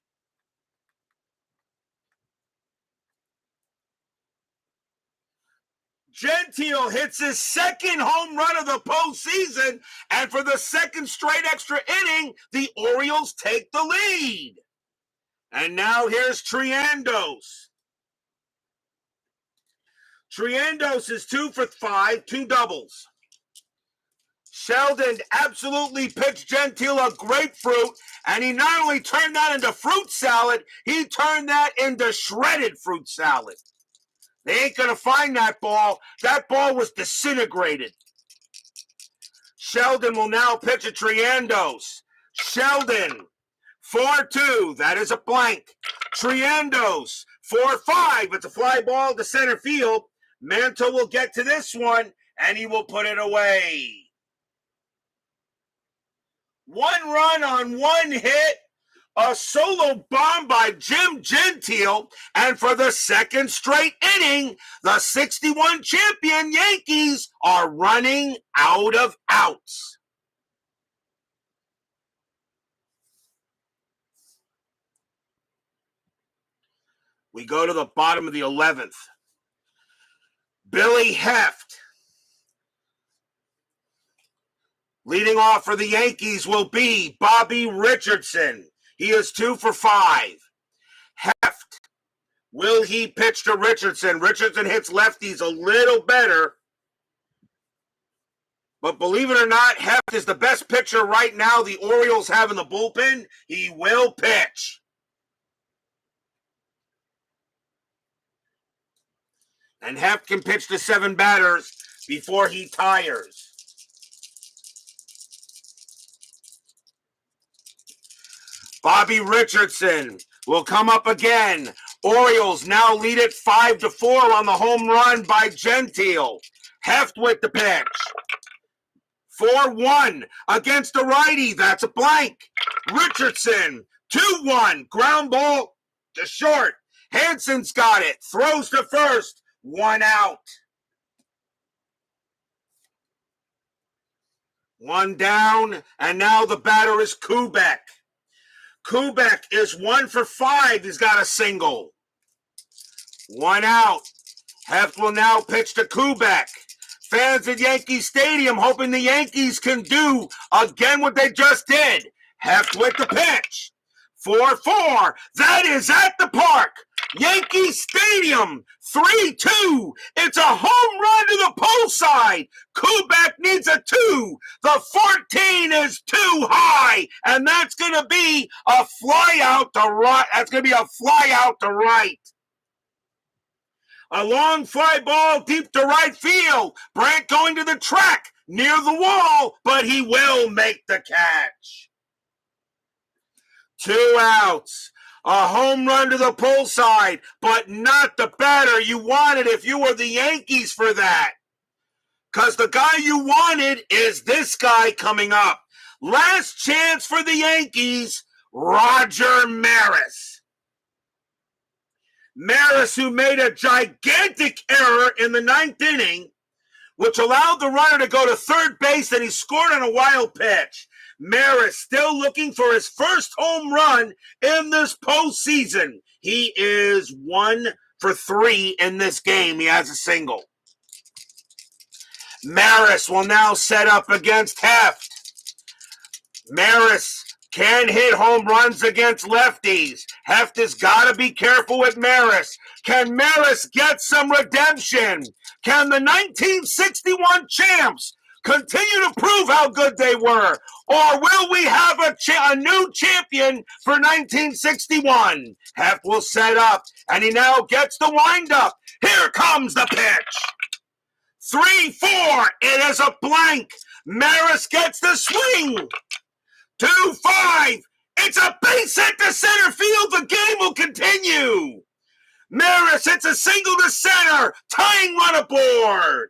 Gentile hits his second home run of the postseason, and for the second straight extra inning, the Orioles take the lead. And now here's Triandos. Triandos is 2 for 5, 2 doubles. Sheldon absolutely pitched Gentile a grapefruit, and he not only turned that into fruit salad, he turned that into shredded fruit salad. They ain't going to find that ball. That ball was disintegrated. Sheldon will now pitch a Triandos. Sheldon, 4-2. That is a blank. Triandos, 4-5. It's a fly ball to center field. Mantle will get to this one, and he will put it away. 1 run on 1 hit. A solo bomb by Jim Gentile, and for the second straight inning, the 61 champion Yankees are running out of outs. We go to the bottom of the 11th. Billy Heft. Leading off for the Yankees will be Bobby Richardson. He is 2 for 5. Heft. Will he pitch to Richardson? Richardson hits lefties a little better. But believe it or not, Heft is the best pitcher right now the Orioles have in the bullpen. He will pitch. And Heft can pitch to 7 batters before he tires. Bobby Richardson will come up again. Orioles now lead it 5-4 on the home run by Gentile. Heft with the pitch. 4-1 against the righty. That's a blank. Richardson, 2-1. Ground ball to short. Hanson's got it. Throws to first. 1 out. 1 down. And now the batter is Kubek. Kubek is 1 for 5. He's got a single. 1 out. Heft will now pitch to Kubek. Fans at Yankee Stadium hoping the Yankees can do again what they just did. Heft with the pitch. 4-4. That is at the park. Yankee Stadium, 3-2. It's a home run to the pole side. Kubek needs a 2. The 14 is too high, and that's going to be a fly out to right. That's going to be a fly out to right. A long fly ball deep to right field. Brandt going to the track near the wall, but he will make the catch. 2 outs. A home run to the pull side, but not the batter you wanted if you were the Yankees for that. Because the guy you wanted is this guy coming up. Last chance for the Yankees, Roger Maris. Maris, who made a gigantic error in the 9th inning, which allowed the runner to go to third base, and he scored on a wild pitch. Maris still looking for his first home run in this postseason. He is 1 for 3 in this game. He has a single. Maris will now set up against Heft. Maris can hit home runs against lefties. Heft has got to be careful with Maris. Can Maris get some redemption? Can the 1961 champs continue to prove how good they were? Or will we have a new champion for 1961? Heft will set up, and he now gets the windup. Here comes the pitch. 3-4. It is a blank. Maris gets the swing. 2-5. It's a base hit to center field. The game will continue. Maris hits a single to center. Tying run aboard.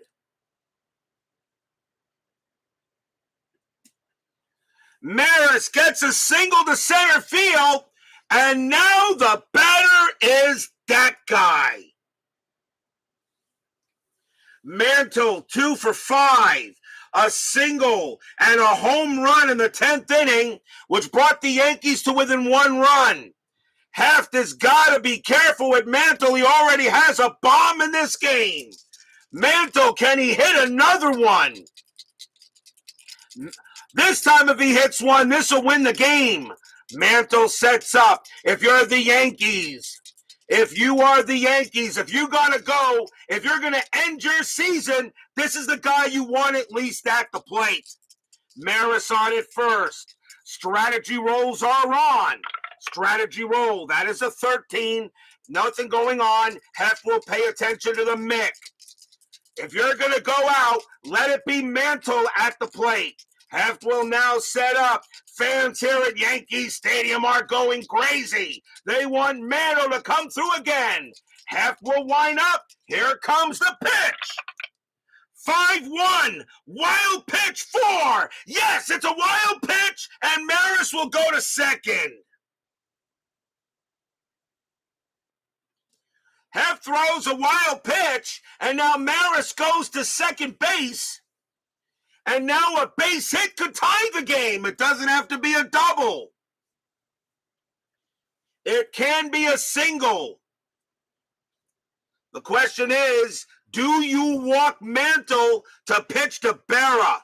Maris gets a single to center field, and now the batter is that guy. Mantle, 2 for 5, a single, and a home run in the 10th inning, which brought the Yankees to within 1 run. Heft has got to be careful with Mantle. He already has a bomb in this game. Mantle, can he hit another one? This time, if he hits one, this will win the game. Mantle sets up. If you're the Yankees, if you are the Yankees, if you're going to end your season, this is the guy you want at least at the plate. Maris on it first. Strategy rolls are on. Strategy roll. That is a 13. Nothing going on. Heft will pay attention to the mic. If you're going to go out, let it be Mantle at the plate. Heft will now set up. Fans here at Yankee Stadium are going crazy. They want Mantle to come through again. Heft will wind up. Here comes the pitch. 5-1. Wild pitch 4. Yes, it's a wild pitch, and Maris will go to second. Heft throws a wild pitch, and now Maris goes to second base. And now a base hit could tie the game. It doesn't have to be a double. It can be a single. The question is, do you walk Mantle to pitch to Berra?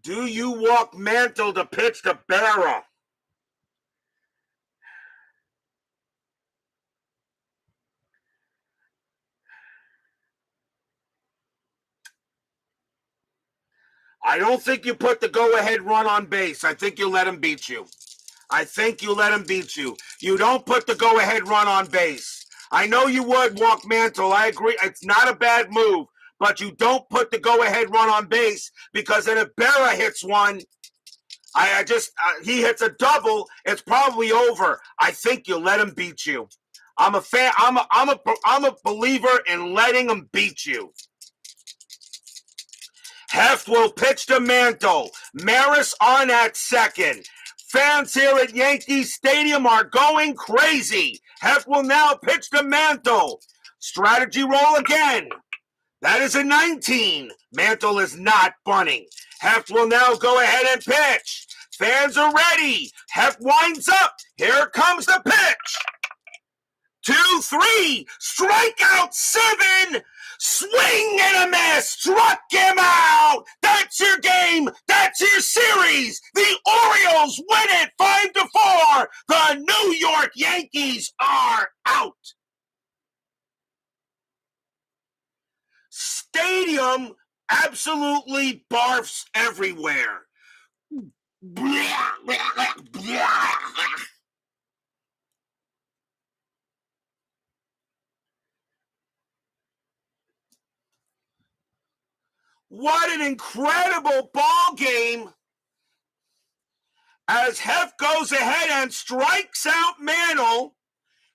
Do you walk Mantle to pitch to Berra? I don't think you put the go-ahead run on base. I think you let him beat you. You don't put the go-ahead run on base. I know you would walk Mantle. I agree. It's not a bad move, but you don't put the go-ahead run on base because then if Berra hits one, he hits a double, it's probably over. I think you let him beat you. I'm a fan. I'm a believer in letting him beat you. Heft will pitch to Mantle. Maris on at second. Fans here at Yankee Stadium are going crazy. Heft will now pitch to Mantle. Strategy roll again. That is a 19. Mantle is not bunting. Heft will now go ahead and pitch. Fans are ready. Heft winds up. Here comes the pitch. 2-3. Strikeout 7. Swing and a miss. Struck him out. That's your game. That's That's your series. The Orioles win it 5-4. The New York Yankees are out. Stadium absolutely barfs everywhere. What an incredible ball game as Heft goes ahead and strikes out Mantle.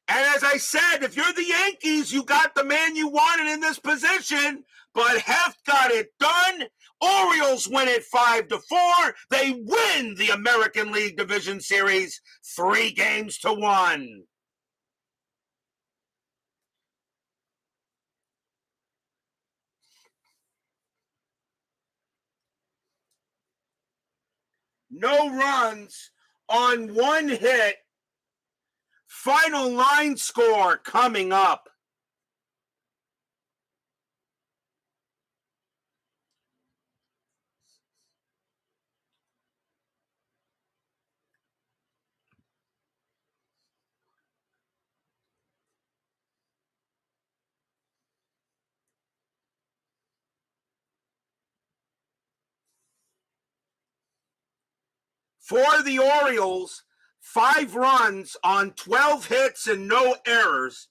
And as I said, if you're the Yankees, you got the man you wanted in this position, but Heft got it done. Orioles win it 5-4. They win the American League Division Series 3-1. No runs on one hit. Final line score coming up. For the Orioles, 5 runs on 12 hits and no errors.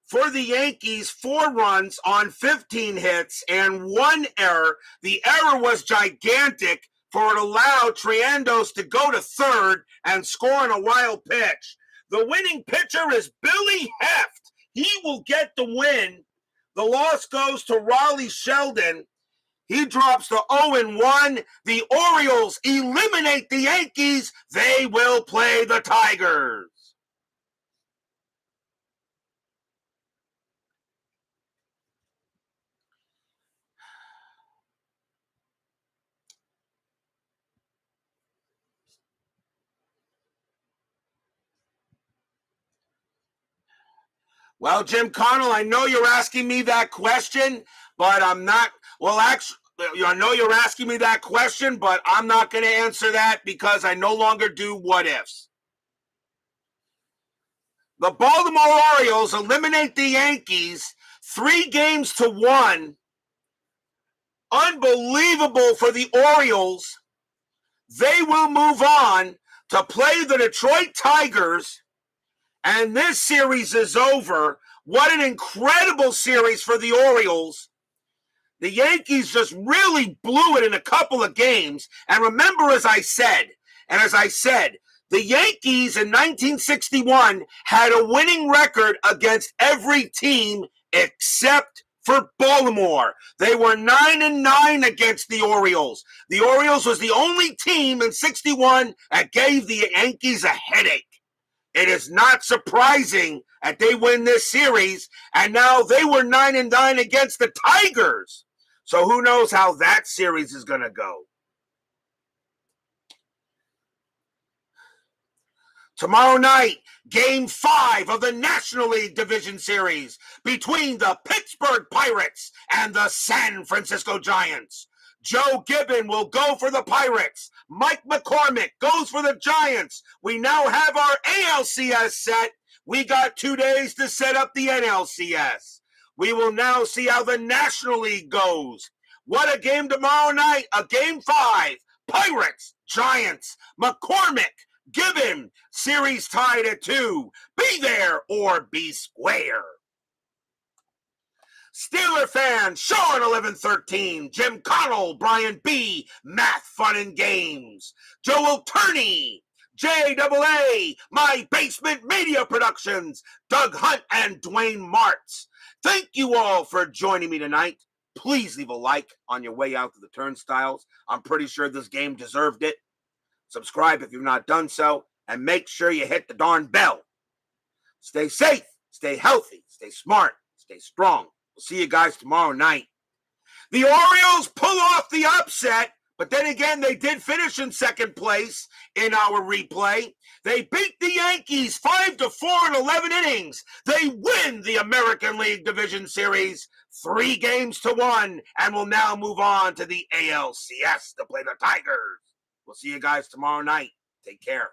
For the Yankees, 4 runs on 15 hits and 1 error. The error was gigantic, for it allowed Triandos to go to third and score on a wild pitch. The winning pitcher is Billy Heft. He will get the win. The loss goes to Raleigh Sheldon. He drops to 0-1. The Orioles eliminate the Yankees. They will play the Tigers. Well, Jim Connell, I know you're asking me that question, but I'm not. Well, actually, I know you're asking me that question, but I'm not going to answer that because I no longer do what ifs. The Baltimore Orioles eliminate the Yankees 3-1. Unbelievable for the Orioles. They will move on to play the Detroit Tigers, and this series is over. What an incredible series for the Orioles. The Yankees just really blew it in a couple of games. And remember, as I said, the Yankees in 1961 had a winning record against every team except for Baltimore. They were 9-9 against the Orioles. The Orioles was the only team in 61 that gave the Yankees a headache. It is not surprising that they win this series, and now they were 9-9 against the Tigers. So who knows how that series is going to go. Tomorrow night, Game 5 of the National League Division Series between the Pittsburgh Pirates and the San Francisco Giants. Joe Gibbon will go for the Pirates. Mike McCormick goes for the Giants. We now have our ALCS set. We got 2 days to set up the NLCS. We will now see how the National League goes. What a game tomorrow night. A Game 5. Pirates, Giants, McCormick, Gibbon, series tied at 2. Be there or be square. Steeler fans, Sean 1113, Jim Connell, Brian B, Math, Fun and Games, Joel Turney, JAA, My Basement Media Productions, Doug Hunt and Dwayne Martz. Thank you all for joining me tonight. Please leave a like on your way out to the turnstiles. I'm pretty sure this game deserved it. Subscribe if you've not done so, and make sure you hit the darn bell. Stay safe, stay healthy, stay smart, stay strong. We'll see you guys tomorrow night. The Orioles pull off the upset, but then again, they did finish in second place in our replay. They beat the Yankees 5-4 in 11 innings. They win the American League Division Series 3-1 and will now move on to the ALCS to play the Tigers. We'll see you guys tomorrow night. Take care.